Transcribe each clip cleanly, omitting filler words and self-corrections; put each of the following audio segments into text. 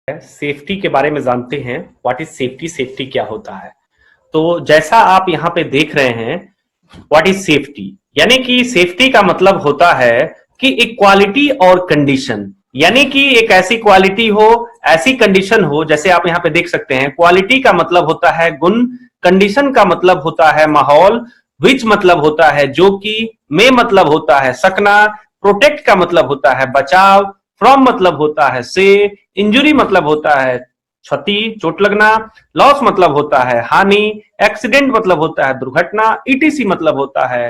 Safety के बारे में जानते हैं। What is safety? सेफ्टी क्या होता है? तो जैसा आप यहाँ पे देख रहे हैं, व्हाट इज सेफ्टी, यानी कि सेफ्टी का मतलब होता है कि एक क्वालिटी और कंडीशन, यानी कि एक ऐसी क्वालिटी हो, ऐसी कंडीशन हो। जैसे आप यहाँ पे देख सकते हैं, क्वालिटी का मतलब होता है गुण, कंडीशन का मतलब होता है माहौल, विच मतलब होता है जो कि, में मतलब होता है सकना, प्रोटेक्ट का मतलब होता है बचाव, फ्रॉम मतलब होता है से, इंजुरी मतलब होता है क्षति, चोट लगना, लॉस मतलब होता है हानि, एक्सीडेंट मतलब होता है दुर्घटना, ईटीसी मतलब होता है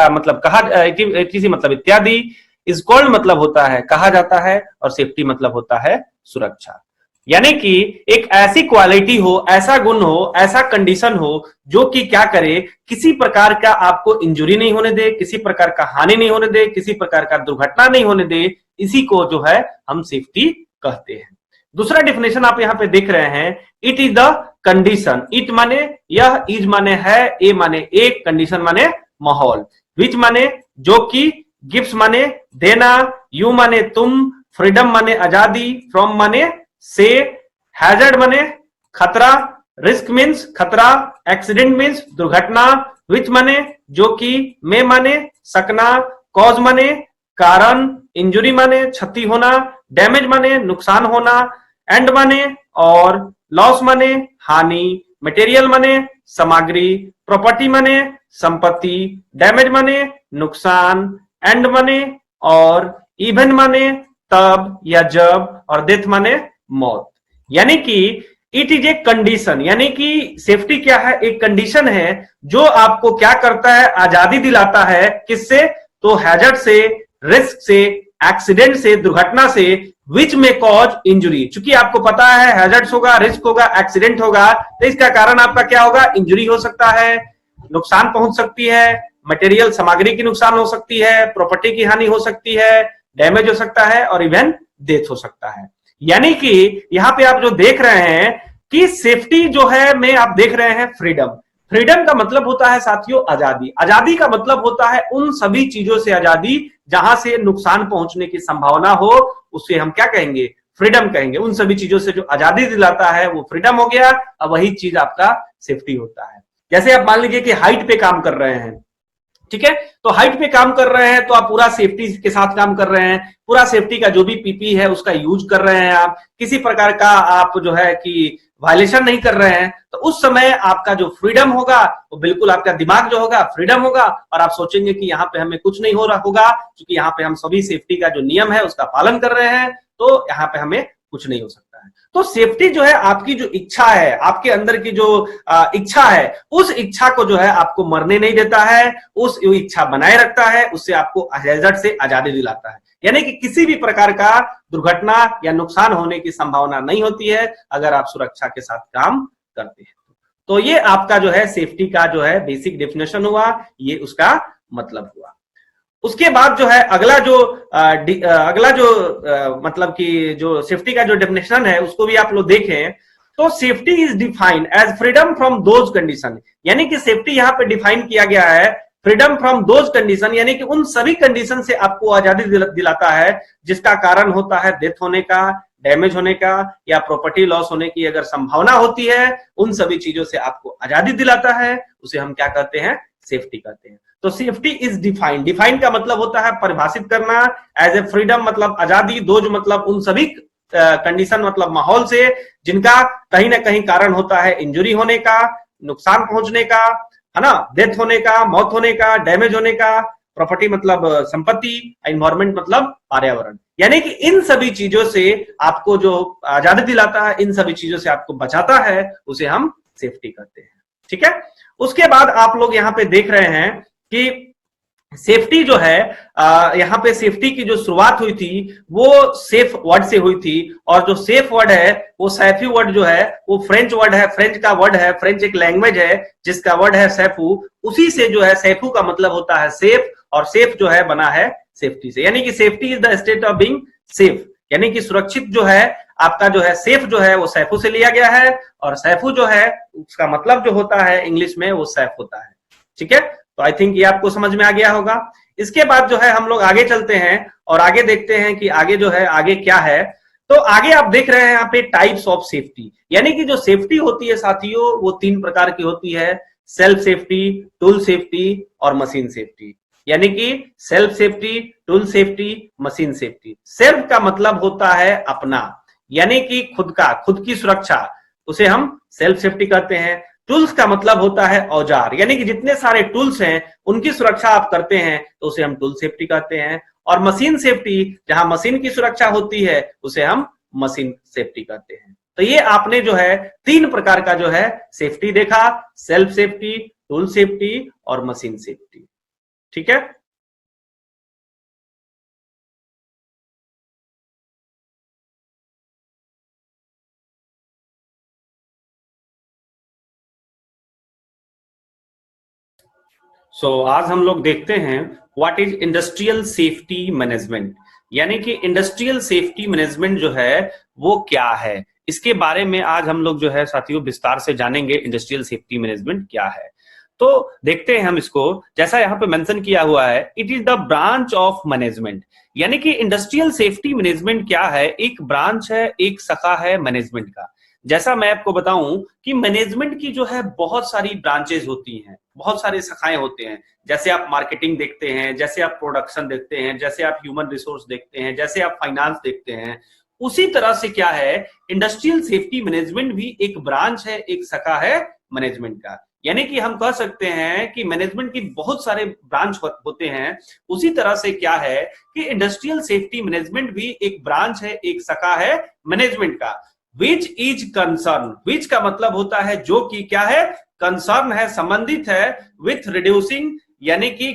मतलब कहा, ईटीसी मतलब इत्यादि, इज कॉल्ड मतलब होता है कहा जाता है, और सेफ्टी मतलब होता है सुरक्षा। यानी कि एक ऐसी क्वालिटी हो, ऐसा गुण हो, ऐसा कंडीशन हो जो कि क्या करे, किसी प्रकार का आपको इंजुरी नहीं होने दे, किसी प्रकार का हानि नहीं होने दे, किसी प्रकार का दुर्घटना नहीं होने दे। इसी को जो है हम सेफ्टी कहते हैं। दूसरा डिफिनेशन आप यहां पे देख रहे हैं, it is the condition. It माने यह, इज माने है, ए माने एक, कंडीशन माने माहौल, विच माने जो कि, गिफ्ट माने देना, यू माने तुम, फ्रीडम माने आजादी, फ्रॉम माने से, हैजर्ड माने खतरा, रिस्क मीन्स खतरा, एक्सीडेंट मीन्स दुर्घटना, विच माने जो कि, में माने सकना, कॉज माने कारण, इंजुरी माने क्षति होना, डैमेज माने नुकसान होना, एंड माने और, लॉस माने हानि, मटेरियल माने सामग्री, प्रॉपर्टी माने संपत्ति, डैमेज माने नुकसान, एंड माने और, इवन माने तब या जब, और डेथ माने मौत। यानी कि इट इज ए कंडीशन, यानी कि सेफ्टी क्या है, एक कंडीशन है जो आपको क्या करता है, आजादी दिलाता है। किससे? तो हैजर्ड से, रिस्क से, एक्सीडेंट से, दुर्घटना से, विच में कॉज इंजुरी। चूंकि आपको पता है हैजर्ड्स होगा, रिस्क होगा, एक्सीडेंट होगा, तो इसका कारण आपका क्या होगा, इंजुरी हो सकता है, नुकसान पहुंच सकती है, मटेरियल सामग्री की नुकसान हो सकती है, प्रॉपर्टी की हानि हो सकती है, डैमेज हो सकता है, और इवन डेथ हो सकता है। यानी कि यहां पे आप जो देख रहे हैं कि सेफ्टी जो है में आप देख रहे हैं फ्रीडम। फ्रीडम का मतलब होता है साथियों आजादी। आजादी का मतलब होता है उन सभी चीजों से आजादी जहां से नुकसान पहुंचने की संभावना हो, उसे हम क्या कहेंगे, फ्रीडम कहेंगे। उन सभी चीजों से जो आजादी दिलाता है वो फ्रीडम हो गया। अब वही चीज आपका सेफ्टी होता है। जैसे आप मान लीजिए कि हाइट पे काम कर रहे हैं, ठीक है, तो हाइट पे काम कर रहे हैं तो आप पूरा सेफ्टी के साथ काम कर रहे हैं, पूरा सेफ्टी का जो भी पीपी है उसका यूज कर रहे हैं, आप किसी प्रकार का आप जो है कि वायलेशन नहीं कर रहे हैं, तो उस समय आपका जो फ्रीडम होगा वो बिल्कुल आपका दिमाग जो होगा फ्रीडम होगा, और आप सोचेंगे कि यहाँ पे हमें कुछ नहीं हो रहा होगा, क्योंकि यहाँ पे हम सभी सेफ्टी का जो नियम है उसका पालन कर रहे हैं, तो यहाँ पे हमें कुछ नहीं हो सकता है। तो सेफ्टी जो है आपकी जो इच्छा है, आपके अंदर की जो इच्छा है, उस इच्छा को जो है आपको मरने नहीं देता है, उस इच्छा बनाए रखता है, उससे आपको हैजर्ड से आजादी दिलाता है। यानी कि किसी भी प्रकार का दुर्घटना या नुकसान होने की संभावना नहीं होती है अगर आप सुरक्षा के साथ काम करते हैं। तो ये आपका जो है सेफ्टी का जो है बेसिक डेफिनेशन हुआ, ये उसका मतलब हुआ। उसके बाद जो है अगला जो मतलब कि जो सेफ्टी का जो डेफिनेशन है उसको भी आप लोग देखें, तो safety is defined as freedom from those condition. यानी कि सेफ्टी यहां पे डिफाइन किया गया है फ्रीडम फ्रॉम दोज कंडीशन, यानी कि उन सभी कंडीशन से आपको आजादी दिलाता है जिसका कारण होता है डेथ होने का, डैमेज होने का, या प्रॉपर्टी लॉस होने की अगर संभावना होती है, उन सभी चीजों से आपको आजादी दिलाता है, उसे हम क्या कहते हैं, सेफ्टी कहते हैं। तो सेफ्टी इज डिफाइंड, डिफाइन का मतलब होता है परिभाषित करना, एज ए फ्रीडम मतलब आजादी, दोज मतलब उन सभी कंडीशन मतलब माहौल से जिनका कहीं ना कहीं कारण होता है इंजुरी होने का, नुकसान पहुंचने का, है ना, डेथ होने का, मौत होने का, डैमेज होने का, प्रॉपर्टी मतलब संपत्ति, एनवायरमेंट मतलब पर्यावरण। यानी कि इन सभी चीजों से आपको जो आजादी दिलाता है, इन सभी चीजों से आपको बचाता है, उसे हम सेफ्टी कहते हैं। ठीक है, उसके बाद आप लोग यहाँ पे देख रहे हैं कि सेफ्टी जो है यहाँ पे सेफ्टी की जो शुरुआत हुई थी वो सेफ वर्ड से हुई थी, और जो सेफ वर्ड है वो सैफी वर्ड जो है वो फ्रेंच वर्ड है, फ्रेंच का वर्ड है, फ्रेंच एक लैंग्वेज है जिसका वर्ड है सैफू, उसी से जो है सैफू का मतलब होता है सेफ, और सेफ जो है बना है सेफ्टी से। यानी कि safety is the state of being safe, यानी कि सुरक्षित जो है आपका जो है सेफ जो है वो सैफू से लिया गया है, और सैफू जो है उसका मतलब जो होता है इंग्लिश में वो सैफ होता है। ठीक है, तो आई थिंक ये आपको समझ में आ गया होगा। इसके बाद जो है हम लोग आगे चलते हैं और आगे देखते हैं कि आगे जो है आगे क्या है। तो आगे आप देख रहे हैं यहाँ पे टाइप्स ऑफ सेफ्टी, यानी कि जो सेफ्टी होती है साथियों वो 3 प्रकार की होती है, सेल्फ सेफ्टी, टूल सेफ्टी और मशीन सेफ्टी। यानी कि self safety, tool safety, machine safety. Self का मतलब होता है अपना, यानी कि खुद का, खुद की सुरक्षा, उसे हम सेल्फ सेफ्टी कहते हैं। टूल्स का मतलब होता है औजार, यानी कि जितने सारे टूल्स हैं उनकी सुरक्षा आप करते हैं तो उसे हम टूल सेफ्टी कहते हैं। और मशीन सेफ्टी, जहां मशीन की सुरक्षा होती है उसे हम मशीन सेफ्टी कहते हैं। तो ये आपने जो है 3 प्रकार का जो है सेफ्टी देखा, सेल्फ सेफ्टी, टूल सेफ्टी और मशीन सेफ्टी। ठीक है। आज हम लोग देखते हैं what is industrial safety management, यानी कि इंडस्ट्रियल सेफ्टी मैनेजमेंट जो है वो क्या है, इसके बारे में आज हम लोग जो है साथियों विस्तार से जानेंगे इंडस्ट्रियल सेफ्टी मैनेजमेंट क्या है। तो देखते हैं हम इसको, जैसा यहाँ पे मेंशन किया हुआ है, it is the branch of management, यानी कि इंडस्ट्रियल सेफ्टी मैनेजमेंट क्या है, एक ब्रांच है, एक शाखा है मैनेजमेंट का। जैसा मैं आपको बताऊं कि मैनेजमेंट की जो है बहुत सारी ब्रांचेज होती हैं, बहुत सारे शाखाएं होते हैं। जैसे आप मार्केटिंग देखते हैं, जैसे आप प्रोडक्शन देखते हैं, जैसे आप ह्यूमन रिसोर्स देखते हैं, जैसे आप फाइनेंस देखते हैं, उसी तरह से क्या है, इंडस्ट्रियल सेफ्टी मैनेजमेंट भी एक ब्रांच है, एक शाखा है मैनेजमेंट का। यानी कि हम कह सकते हैं कि मैनेजमेंट की बहुत सारे ब्रांच होते हैं, उसी तरह से क्या है कि इंडस्ट्रियल सेफ्टी मैनेजमेंट भी एक ब्रांच है, एक शाखा है मैनेजमेंट का। विच इज कंसर्न, विच का मतलब होता है जो कि, क्या है, कंसर्न है, संबंधित है विथ रिड्यूसिंग, यानी कि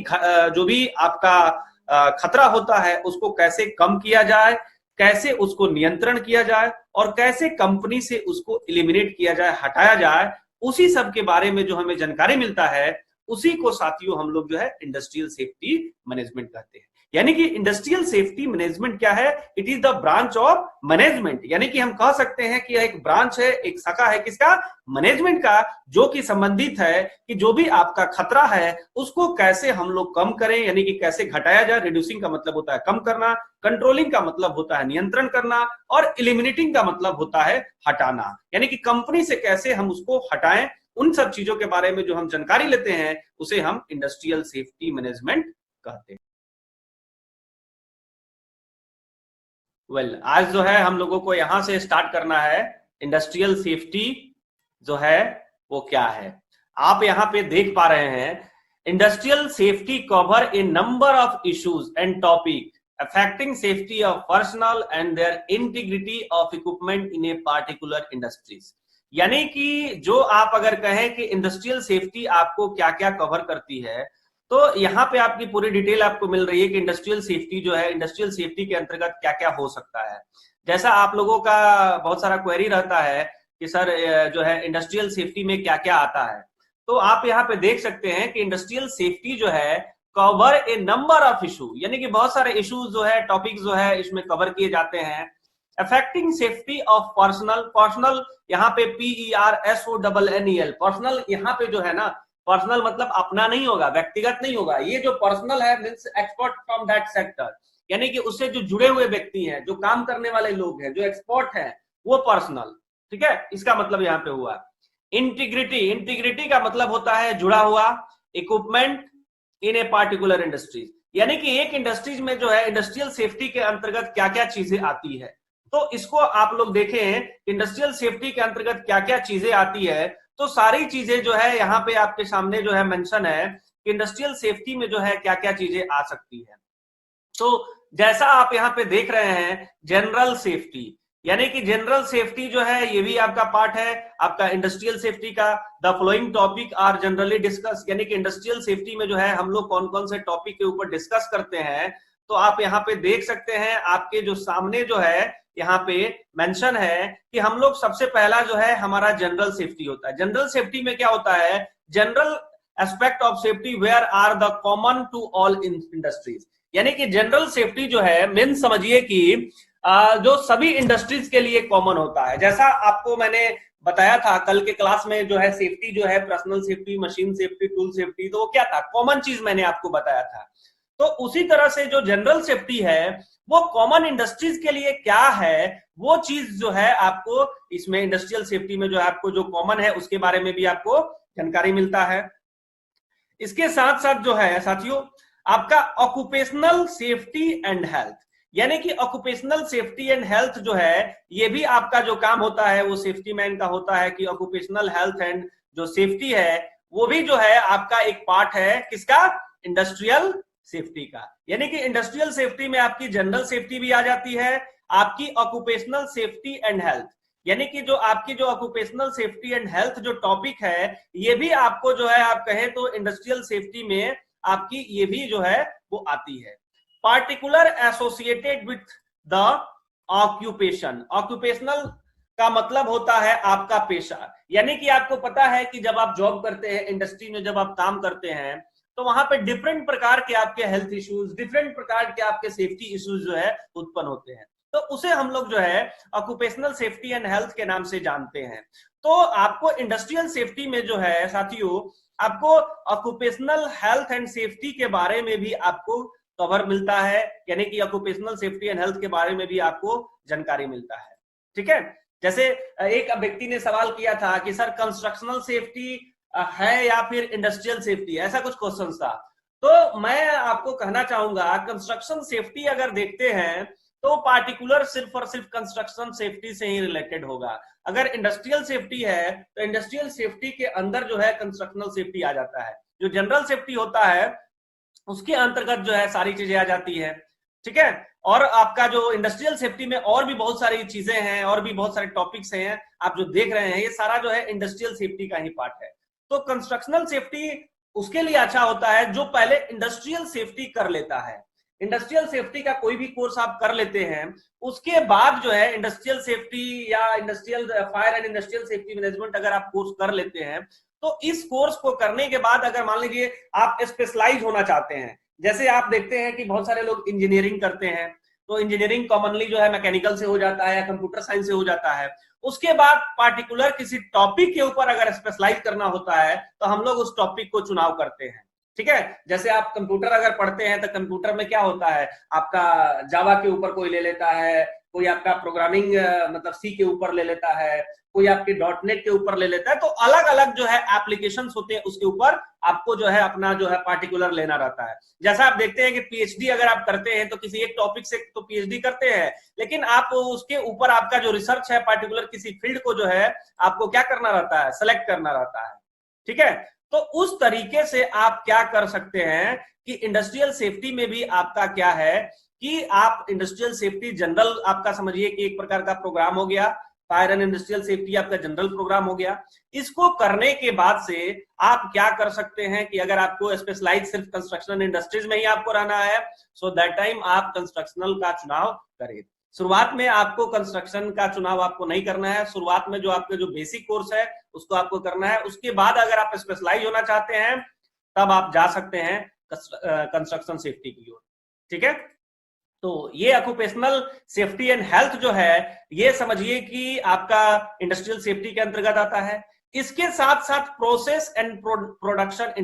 जो भी आपका खतरा होता है उसको कैसे कम किया जाए, कैसे उसको नियंत्रण किया जाए और कैसे कंपनी से उसको एलिमिनेट किया जाए, हटाया जाए, उसी सब के बारे में जो हमें जानकारी मिलता है उसी को साथियों हम लोग जो है इंडस्ट्रियल सेफ्टी मैनेजमेंट कहते हैं। यानी कि इंडस्ट्रियल सेफ्टी मैनेजमेंट क्या है, it is the branch of management, यानी कि हम कह सकते हैं कि यह एक ब्रांच है, एक शाखा है, किसका, मैनेजमेंट का, जो कि संबंधित है कि जो भी आपका खतरा है उसको कैसे हम लोग कम करें, यानी कि कैसे घटाया जाए। रिड्यूसिंग का मतलब होता है कम करना, कंट्रोलिंग का मतलब होता है नियंत्रण करना और एलिमिनेटिंग का मतलब होता है हटाना, यानी कि कंपनी से कैसे हम उसको हटाएं। उन सब चीजों के बारे में जो हम जानकारी लेते हैं उसे हम इंडस्ट्रियल सेफ्टी मैनेजमेंट कहते हैं। आज जो है हम लोगों को यहां से स्टार्ट करना है, इंडस्ट्रियल सेफ्टी जो है वो क्या है। आप यहां पे देख पा रहे हैं, industrial safety cover a number of issues and topic affecting safety of personal and their integrity of equipment in a particular industries. यानी कि जो आप अगर कहें कि इंडस्ट्रियल सेफ्टी आपको क्या क्या कवर करती है, तो यहाँ पे आपकी पूरी डिटेल आपको मिल रही है कि इंडस्ट्रियल सेफ्टी जो है, इंडस्ट्रियल सेफ्टी के अंतर्गत क्या क्या हो सकता है। जैसा आप लोगों का बहुत सारा क्वेरी रहता है कि सर जो है इंडस्ट्रियल सेफ्टी में क्या क्या आता है, तो आप यहाँ पे देख सकते हैं कि इंडस्ट्रियल सेफ्टी जो है cover a number of issue, यानी कि बहुत सारे इशूज जो है, टॉपिक जो है इसमें कवर किए जाते हैं। Affecting safety of personal, personal यहाँ पे PERSONNEL, पर्सनल यहाँ पे जो है ना, पर्सनल मतलब अपना नहीं होगा, व्यक्तिगत नहीं होगा, ये जो पर्सनल है means expert from that sector, यानी कि उससे जो जुड़े हुए व्यक्ति हैं, जो काम करने वाले लोग हैं, जो एक्सपर्ट हैं, वो पर्सनल। ठीक है, इसका मतलब यहाँ पे हुआ। इंटीग्रिटी, इंटीग्रिटी का मतलब होता है जुड़ा हुआ, equipment in a particular industries, यानी कि एक इंडस्ट्रीज में जो है इंडस्ट्रियल सेफ्टी के अंतर्गत क्या क्या चीजें आती है। तो इसको आप लोग देखें, इंडस्ट्रियल सेफ्टी के अंतर्गत क्या क्या चीजें आती है, तो सारी चीजें जो है यहाँ पे आपके सामने जो है मेंशन है कि इंडस्ट्रियल सेफ्टी में जो है क्या क्या चीजें आ सकती है। तो जैसा आप यहाँ पे देख रहे हैं, जनरल सेफ्टी, यानी कि जनरल सेफ्टी जो है ये भी आपका पार्ट है आपका इंडस्ट्रियल सेफ्टी का। The following topic are generally discuss, यानी कि इंडस्ट्रियल सेफ्टी में जो है हम लोग कौन कौन से टॉपिक के ऊपर डिस्कस करते हैं, तो आप यहाँ पे देख सकते हैं, आपके जो सामने जो है यहाँ पे मेंशन है कि हम लोग सबसे पहला जो है हमारा जनरल सेफ्टी होता है। जनरल सेफ्टी में क्या होता है, general aspect of safety where are the common to all industries, यानी कि जनरल सेफ्टी जो है मीन समझिए कि जो सभी इंडस्ट्रीज के लिए कॉमन होता है। जैसा आपको मैंने बताया था कल के क्लास में, जो है सेफ्टी जो है personal safety, machine safety, tool safety, तो वो क्या था, कॉमन चीज मैंने आपको बताया था। तो उसी तरह से जो जनरल सेफ्टी है वो कॉमन इंडस्ट्रीज के लिए क्या है, वो चीज जो है आपको इसमें इंडस्ट्रियल सेफ्टी में जो है आपको जो कॉमन है उसके बारे में भी आपको जानकारी मिलता है। इसके साथ साथ जो है साथियों आपका ऑक्यूपेशनल सेफ्टी एंड हेल्थ, यानी कि ऑक्यूपेशनल सेफ्टी एंड हेल्थ जो है ये भी आपका जो काम होता है वो सेफ्टी मैन का होता है कि ऑक्यूपेशनल हेल्थ एंड जो सेफ्टी है वो भी जो है आपका एक पार्ट है किसका, इंडस्ट्रियल सेफ्टी का। यानी कि इंडस्ट्रियल सेफ्टी में आपकी जनरल सेफ्टी भी आ जाती है, आपकी ऑक्यूपेशनल सेफ्टी एंड हेल्थ, यानी कि जो आपकी जो ऑक्यूपेशनल सेफ्टी एंड हेल्थ जो टॉपिक है ये भी आपको जो है आप कहें तो इंडस्ट्रियल सेफ्टी में आपकी ये भी जो है वो आती है। Particular associated with the occupation, occupational का मतलब होता है आपका पेशा, यानी कि आपको पता है कि जब आप जॉब करते हैं इंडस्ट्री में, जब आप काम करते हैं तो वहां पे डिफरेंट प्रकार के आपके हेल्थ इश्यूज, डिफरेंट प्रकार के आपके सेफ्टी इश्यूज जो है उत्पन्न होते हैं, तो उसे हम लोग जो है ऑक्यूपेशनल सेफ्टी एंड हेल्थ के नाम से जानते हैं। तो आपको इंडस्ट्रियल सेफ्टी में जो है साथियों आपको ऑक्यूपेशनल हेल्थ एंड सेफ्टी के बारे में भी आपको कवर मिलता है, यानी कि ऑक्यूपेशनल सेफ्टी एंड हेल्थ के बारे में भी आपको जानकारी मिलता है। ठीक है, जैसे एक व्यक्ति ने सवाल किया था कि सर कंस्ट्रक्शनल सेफ्टी है या फिर इंडस्ट्रियल सेफ्टी, ऐसा कुछ क्वेश्चन था। तो मैं आपको कहना चाहूंगा कंस्ट्रक्शन सेफ्टी अगर देखते हैं तो पार्टिकुलर सिर्फ और सिर्फ कंस्ट्रक्शन सेफ्टी से ही रिलेटेड होगा। अगर इंडस्ट्रियल सेफ्टी है तो इंडस्ट्रियल सेफ्टी के अंदर जो है कंस्ट्रक्शनल सेफ्टी आ जाता है, जो जनरल सेफ्टी होता है उसके अंतर्गत जो है सारी चीजें आ जाती है। ठीक है, और आपका जो इंडस्ट्रियल सेफ्टी में और भी बहुत सारी चीजें हैं और भी बहुत सारे टॉपिक्स हैं आप जो देख रहे हैं, ये सारा जो है इंडस्ट्रियल सेफ्टी का ही पार्ट है। तो कंस्ट्रक्शनल सेफ्टी उसके लिए अच्छा होता है जो पहले इंडस्ट्रियल सेफ्टी कर लेता है। इंडस्ट्रियल सेफ्टी का कोई भी कोर्स आप कर लेते हैं उसके बाद जो है इंडस्ट्रियल सेफ्टी या industrial fire and industrial safety management अगर आप कोर्स कर लेते हैं तो इस कोर्स को करने के बाद अगर मान लीजिए आप स्पेशलाइज होना चाहते हैं, जैसे आप देखते हैं कि बहुत सारे लोग इंजीनियरिंग करते हैं तो इंजीनियरिंग कॉमनली जो है मैकेनिकल से हो जाता है या कंप्यूटर साइंस से हो जाता है, उसके बाद पार्टिकुलर किसी टॉपिक के ऊपर अगर स्पेशलाइज करना होता है तो हम लोग उस टॉपिक को चुनाव करते हैं। ठीक है, जैसे आप कंप्यूटर अगर पढ़ते हैं तो कंप्यूटर में क्या होता है आपका जावा के ऊपर कोई ले लेता है, कोई आपका प्रोग्रामिंग मतलब सी के ऊपर ले लेता है, कोई आपके .NET के ऊपर ले लेता है, तो अलग अलग जो है एप्लीकेशंस होते हैं उसके ऊपर आपको जो है अपना जो है पार्टिकुलर लेना रहता है। जैसा आप देखते हैं कि पीएचडी अगर आप करते हैं तो किसी एक टॉपिक से तो पीएचडी करते हैं, लेकिन आप उसके ऊपर आपका जो रिसर्च है पार्टिकुलर किसी फील्ड को जो है आपको क्या करना रहता है, सेलेक्ट करना रहता है। ठीक है, तो उस तरीके से आप क्या कर सकते हैं कि इंडस्ट्रियल सेफ्टी में भी आपका क्या है कि आप इंडस्ट्रियल सेफ्टी जनरल आपका समझिए कि एक प्रकार का प्रोग्राम हो गया, फायर एंड इंडस्ट्रियल सेफ्टी आपका जनरल प्रोग्राम हो गया। इसको करने के बाद से आप क्या कर सकते हैं कि अगर आपको स्पेशलाइज सिर्फ कंस्ट्रक्शन इंडस्ट्रीज में ही आपको रहना है सो दैट टाइम आप कंस्ट्रक्शनल का चुनाव करें। शुरुआत में आपको कंस्ट्रक्शन का चुनाव आपको नहीं करना है, शुरुआत में जो आपका जो बेसिक कोर्स है उसको आपको करना है, उसके बाद अगर आप स्पेशलाइज होना चाहते हैं तब आप जा सकते हैं कंस्ट्रक्शन सेफ्टी की ओर। ठीक है, तो ये ऑक्यूपेशनल सेफ्टी एंड हेल्थ जो है ये समझिए कि आपका इंडस्ट्रियल सेफ्टी के अंतर्गत आता है। इसके साथ साथ प्रोसेस एंड प्रोडक्शन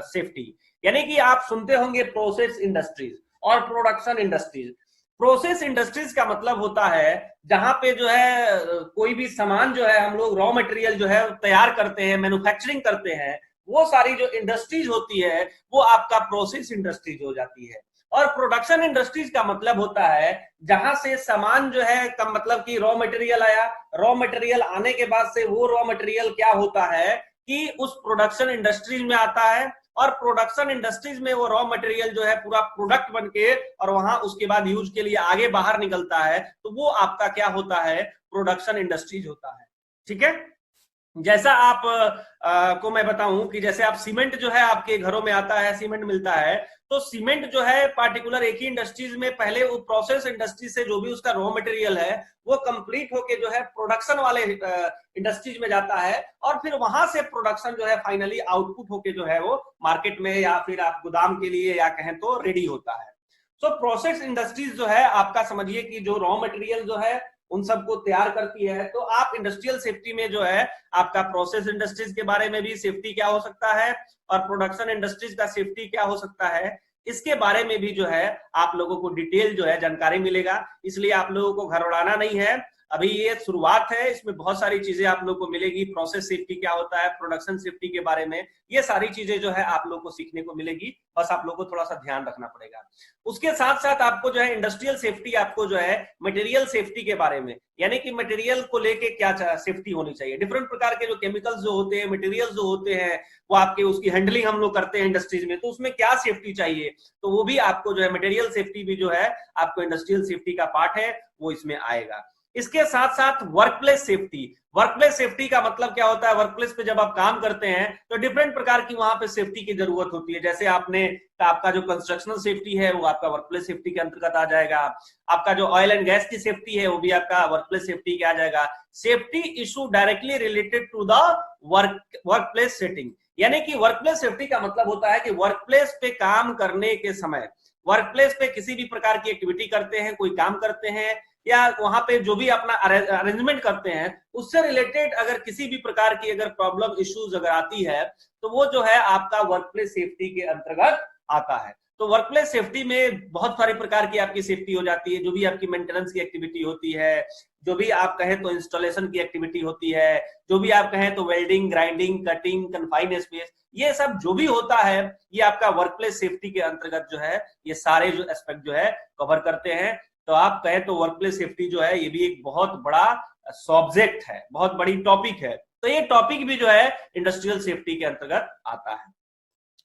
सेफ्टी, यानी कि आप सुनते होंगे प्रोसेस इंडस्ट्रीज और प्रोडक्शन इंडस्ट्रीज। प्रोसेस इंडस्ट्रीज का मतलब होता है जहां पे जो है कोई भी सामान जो है हम लोग रॉ मटेरियल जो है तैयार करते हैं, मैन्युफैक्चरिंग करते हैं, वो सारी जो इंडस्ट्रीज होती है वो आपका प्रोसेस इंडस्ट्रीज हो जाती है। और प्रोडक्शन इंडस्ट्रीज का मतलब होता है जहां से सामान जो है का मतलब कि रॉ मटेरियल आया, रॉ मटेरियल आने के बाद से वो रॉ मटेरियल क्या होता है कि उस प्रोडक्शन इंडस्ट्रीज में आता है और प्रोडक्शन इंडस्ट्रीज में वो रॉ मटेरियल जो है पूरा प्रोडक्ट बनके और वहां उसके बाद यूज के लिए आगे बाहर निकलता है, तो वो आपका क्या होता है, प्रोडक्शन इंडस्ट्रीज होता है। ठीक है, जैसा आप को मैं बताऊं कि जैसे आप सीमेंट जो है आपके घरों में आता है, सीमेंट मिलता है, तो सीमेंट जो है पार्टिकुलर एक ही इंडस्ट्रीज में पहले वो प्रोसेस इंडस्ट्री से जो भी उसका रॉ मटेरियल है वो कंप्लीट होके जो है प्रोडक्शन वाले इंडस्ट्रीज में जाता है और फिर वहां से प्रोडक्शन जो है फाइनली आउटपुट होके जो है वो मार्केट में या फिर आप गोदाम के लिए या कहें तो रेडी होता है। सो प्रोसेस इंडस्ट्रीज जो है आपका समझिए कि जो रॉ मटेरियल जो है उन सबको तैयार करती है। तो आप इंडस्ट्रियल सेफ्टी में जो है आपका प्रोसेस इंडस्ट्रीज के बारे में भी सेफ्टी क्या हो सकता है और प्रोडक्शन इंडस्ट्रीज का सेफ्टी क्या हो सकता है, इसके बारे में भी जो है आप लोगों को डिटेल जो है जानकारी मिलेगा। इसलिए आप लोगों को घर उड़ाना नहीं है, अभी ये शुरुआत है, इसमें बहुत सारी चीजें आप लोग को मिलेगी। प्रोसेस सेफ्टी क्या होता है, प्रोडक्शन सेफ्टी के बारे में, ये सारी चीजें जो है आप लोग को सीखने को मिलेगी। बस आप लोग को थोड़ा सा ध्यान रखना पड़ेगा। उसके साथ साथ आपको जो है इंडस्ट्रियल सेफ्टी, आपको जो है मटेरियल सेफ्टी के बारे में, यानी कि मटेरियल को लेके क्या सेफ्टी होनी चाहिए। डिफरेंट प्रकार के जो केमिकल्स जो होते हैं, मटेरियल्स जो होते हैं, वो आपके उसकी हैंडलिंग हम लोग करते हैं इंडस्ट्रीज में, तो उसमें क्या सेफ्टी चाहिए, तो वो भी आपको जो है मटेरियल सेफ्टी भी जो है आपको इंडस्ट्रियल सेफ्टी का पार्ट है, वो इसमें आएगा। इसके साथ साथ वर्कप्लेस सेफ्टी। वर्कप्लेस सेफ्टी का मतलब क्या होता है, वर्कप्लेस पे जब आप काम करते हैं तो डिफरेंट प्रकार की वहां पे सेफ्टी की जरूरत होती है। जैसे आपका जो कंस्ट्रक्शनल सेफ्टी है वो आपका वर्कप्लेस सेफ्टी के अंतर्गत आ जाएगा। आपका जो ऑयल एंड गैस की सेफ्टी है वो भी आपका वर्कप्लेस सेफ्टी के आ जाएगा। Safety issue directly related to the workplace setting, यानी कि वर्कप्लेस सेफ्टी का मतलब होता है कि वर्कप्लेस पे काम करने के समय, वर्कप्लेस पे किसी भी प्रकार की एक्टिविटी करते हैं, कोई काम करते हैं, या वहां पे जो भी अपना अरेंजमेंट करते हैं, उससे रिलेटेड अगर किसी भी प्रकार की अगर प्रॉब्लम इश्यूज अगर आती है तो वो जो है आपका वर्कप्लेस सेफ्टी के अंतर्गत आता है। तो वर्कप्लेस सेफ्टी में बहुत सारे प्रकार की आपकी सेफ्टी हो जाती है। जो भी आपकी मेंटेनेंस की एक्टिविटी होती है, जो भी आप कहें तो इंस्टॉलेशन की एक्टिविटी होती है, जो भी आप कहें तो welding, grinding, cutting, confined space, ये सब जो भी होता है ये आपका वर्कप्लेस सेफ्टी के अंतर्गत जो है ये सारे जो एस्पेक्ट जो है कवर करते हैं। तो आप कहें तो वर्कप्लेस सेफ्टी जो है ये भी एक बहुत बड़ा सब्जेक्ट है, बहुत बड़ी टॉपिक है। तो ये टॉपिक भी जो है इंडस्ट्रियल सेफ्टी के अंतर्गत आता है।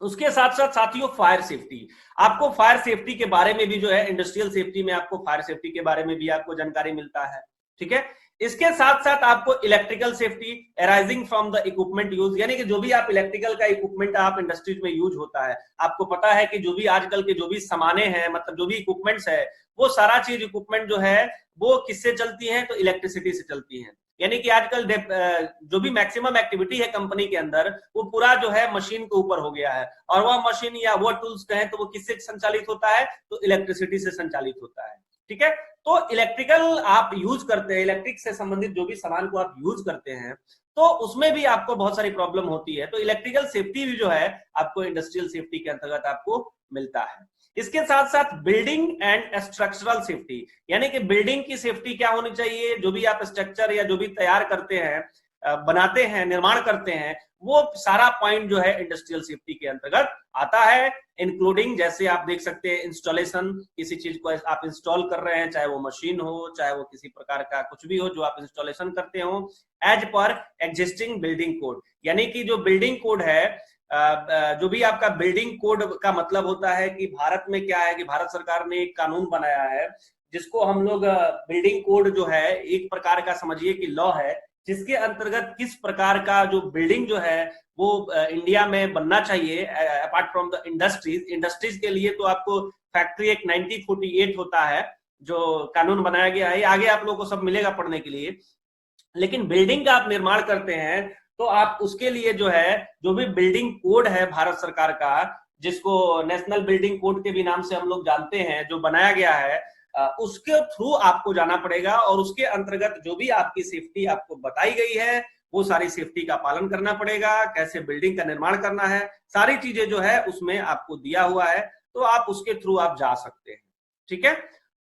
उसके साथ साथ साथियों फायर सेफ्टी, आपको फायर सेफ्टी के बारे में भी जो है इंडस्ट्रियल सेफ्टी में आपको फायर सेफ्टी के बारे में भी आपको जानकारी मिलता है, ठीक है। इसके साथ साथ आपको electrical safety arising from the equipment use, यानी कि जो भी आप इलेक्ट्रिकल का इक्विपमेंट आप इंडस्ट्रीज में यूज होता है, आपको पता है कि जो भी आजकल के जो भी सामाने हैं, मतलब जो भी इक्विपमेंट्स है, वो सारा चीज इक्विपमेंट जो है वो किससे चलती है, तो इलेक्ट्रिसिटी से चलती है। यानी कि आजकल जो भी मैक्सिमम एक्टिविटी है कंपनी के अंदर वो पूरा जो है मशीन के ऊपर हो गया है, और वह मशीन या वो टूल्स कहें तो वो किससे संचालित होता है, तो इलेक्ट्रिसिटी से संचालित होता है, ठीक है। तो इलेक्ट्रिकल आप यूज करते हैं, इलेक्ट्रिक से संबंधित जो भी सामान को आप यूज करते हैं तो उसमें भी आपको बहुत सारी प्रॉब्लम होती है। तो इलेक्ट्रिकल सेफ्टी भी जो है आपको इंडस्ट्रियल सेफ्टी के अंतर्गत आपको मिलता है। इसके साथ साथ बिल्डिंग एंड स्ट्रक्चरल सेफ्टी, यानी कि बिल्डिंग की सेफ्टी क्या होनी चाहिए, जो भी आप स्ट्रक्चर या जो भी तैयार करते हैं, बनाते हैं, निर्माण करते हैं, वो सारा पॉइंट जो है इंडस्ट्रियल सेफ्टी के अंतर्गत आता है। इंक्लूडिंग जैसे आप देख सकते हैं इंस्टॉलेशन, किसी चीज को आप इंस्टॉल कर रहे हैं, चाहे वो मशीन हो, चाहे वो किसी प्रकार का कुछ भी हो जो आप इंस्टॉलेशन करते हो, as per existing building code, यानी कि जो बिल्डिंग कोड है, जो भी आपका बिल्डिंग कोड का मतलब होता है कि भारत में क्या है कि भारत सरकार ने एक कानून बनाया है जिसको हम लोग बिल्डिंग कोड जो है एक प्रकार का समझिए कि लॉ है, जिसके अंतर्गत किस प्रकार का जो बिल्डिंग जो है वो इंडिया में बनना चाहिए। अपार्ट फ्रॉम द इंडस्ट्रीज के लिए तो आपको फैक्ट्री एक्ट 1948 होता है जो कानून बनाया गया है, आगे आप लोगों को सब मिलेगा पढ़ने के लिए। लेकिन बिल्डिंग का आप निर्माण करते हैं तो आप उसके लिए जो है जो भी बिल्डिंग कोड है भारत सरकार का, जिसको नेशनल बिल्डिंग कोड के भी नाम से हम लोग जानते हैं, जो बनाया गया है, उसके थ्रू आपको जाना पड़ेगा, और उसके अंतर्गत जो भी आपकी सेफ्टी आपको बताई गई है वो सारी सेफ्टी का पालन करना पड़ेगा। कैसे बिल्डिंग का निर्माण करना है, सारी चीजें जो है उसमें आपको दिया हुआ है, तो आप उसके थ्रू आप जा सकते हैं, ठीक है।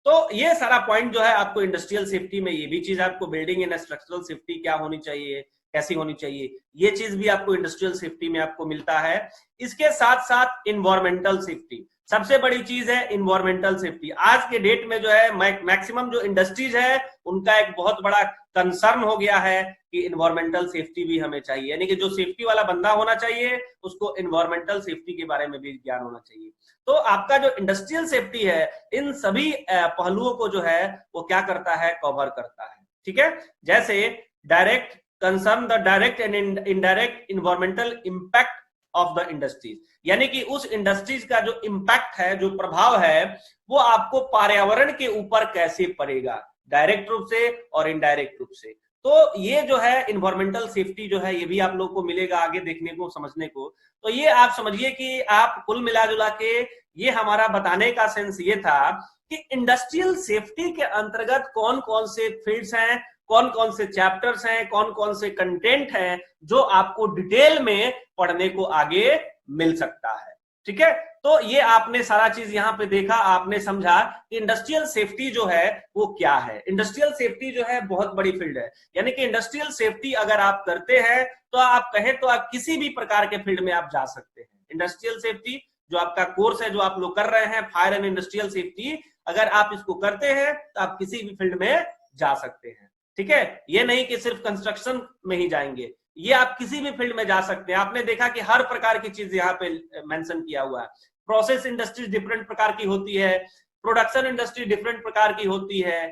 तो ये सारा पॉइंट जो है आपको इंडस्ट्रियल सेफ्टी में, ये भी चीज आपको बिल्डिंग एंड स्ट्रक्चरल सेफ्टी क्या होनी चाहिए, कैसी होनी चाहिए, ये चीज भी आपको इंडस्ट्रियल सेफ्टी में आपको मिलता है। इसके साथ साथ इन्वायरमेंटल सेफ्टी, सबसे बड़ी चीज है इन्वायरमेंटल सेफ्टी। आज के डेट में जो है मैक्सिमम जो इंडस्ट्रीज है उनका एक बहुत बड़ा कंसर्न हो गया है कि इन्वायरमेंटल सेफ्टी भी हमें चाहिए, यानी कि जो सेफ्टी वाला बंदा होना चाहिए उसको इन्वायरमेंटल सेफ्टी के बारे में भी ज्ञान होना चाहिए। तो आपका जो इंडस्ट्रियल सेफ्टी है इन सभी पहलुओं को जो है वो क्या करता है, कवर करता है, ठीक है। जैसे direct concern the direct and indirect environmental impact of the industries, यानी कि उस इंडस्ट्रीज का जो इंपैक्ट है, जो प्रभाव है, वो आपको पर्यावरण के ऊपर कैसे पड़ेगा, डायरेक्ट रूप से और इनडायरेक्ट रूप से। तो ये जो है इन्वायरमेंटल सेफ्टी जो है ये भी आप लोग को मिलेगा आगे देखने को, समझने को। तो ये आप समझिए कि आप कुल मिला जुला के ये हमारा बताने का सेंस ये था कि इंडस्ट्रियल सेफ्टी के अंतर्गत कौन कौन से फील्ड्स हैं, कौन कौन से चैप्टर्स हैं, कौन कौन से कंटेंट हैं जो आपको डिटेल में पढ़ने को आगे मिल सकता है, ठीक है। तो ये आपने सारा चीज यहाँ पे देखा, आपने समझा कि इंडस्ट्रियल सेफ्टी जो है वो क्या है। इंडस्ट्रियल सेफ्टी जो है बहुत बड़ी फील्ड है, यानी कि इंडस्ट्रियल सेफ्टी अगर आप करते हैं तो आप कहें तो आप किसी भी प्रकार के फील्ड में आप जा सकते हैं। इंडस्ट्रियल सेफ्टी जो आपका कोर्स है जो आप लोग कर रहे हैं, फायर एंड इंडस्ट्रियल सेफ्टी, अगर आप इसको करते हैं तो आप किसी भी फील्ड में जा सकते हैं। ठीक है, ये नहीं कि सिर्फ कंस्ट्रक्शन में ही जाएंगे, ये आप किसी भी फील्ड में जा सकते हैं। आपने देखा कि हर प्रकार की चीज यहाँ पे मेंशन किया हुआ है। प्रोसेस इंडस्ट्री डिफरेंट प्रकार की होती है, प्रोडक्शन इंडस्ट्री डिफरेंट प्रकार की होती है,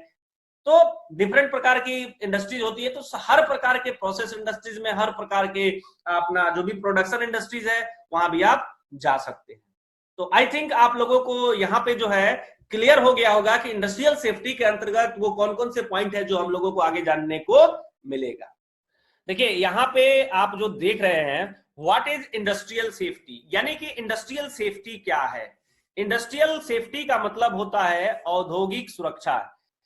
तो डिफरेंट प्रकार की इंडस्ट्रीज होती है। तो हर प्रकार के प्रोसेस इंडस्ट्रीज में, हर प्रकार के अपना जो भी प्रोडक्शन इंडस्ट्रीज है वहां भी आप जा सकते हैं। तो आई थिंक आप लोगों को यहाँ पे जो है क्लियर हो गया होगा कि इंडस्ट्रियल सेफ्टी के अंतर्गत वो कौन कौन से पॉइंट है जो हम लोगों को आगे जानने को मिलेगा। देखिए यहाँ पे आप जो देख रहे हैं, व्हाट इज इंडस्ट्रियल सेफ्टी, यानी कि इंडस्ट्रियल सेफ्टी क्या है। इंडस्ट्रियल सेफ्टी का मतलब होता है औद्योगिक सुरक्षा।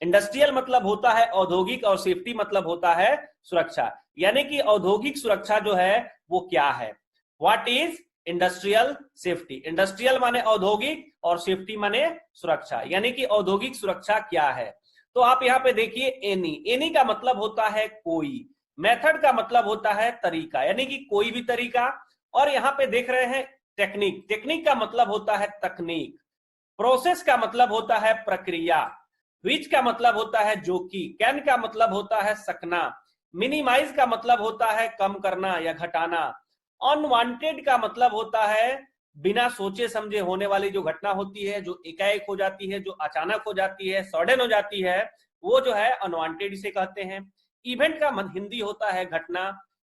इंडस्ट्रियल मतलब होता है औद्योगिक और सेफ्टी मतलब होता है सुरक्षा, यानी कि औद्योगिक सुरक्षा जो है वो क्या है। What is industrial safety. Industrial माने औद्योगिक और सेफ्टी माने सुरक्षा, यानी कि औद्योगिक सुरक्षा क्या है। तो आप यहाँ पे देखिए एनी का मतलब होता है कोई, मेथड का मतलब होता है तरीका, यानी कि कोई भी तरीका। और यहाँ पे देख रहे हैं टेक्निक का मतलब होता है तकनीक, प्रोसेस का मतलब होता है प्रक्रिया, विच का मतलब होता है जो कि, कैन का मतलब होता है सकना, मिनिमाइज का मतलब होता है कम करना या घटाना, अनवांटेड का मतलब होता है बिना सोचे समझे होने वाली जो घटना होती है, जो एकाएक हो जाती है, जो अचानक हो जाती है, सडन हो जाती है, वो जो है अनवांटेड इसे कहते हैं। इवेंट का हिंदी होता है घटना,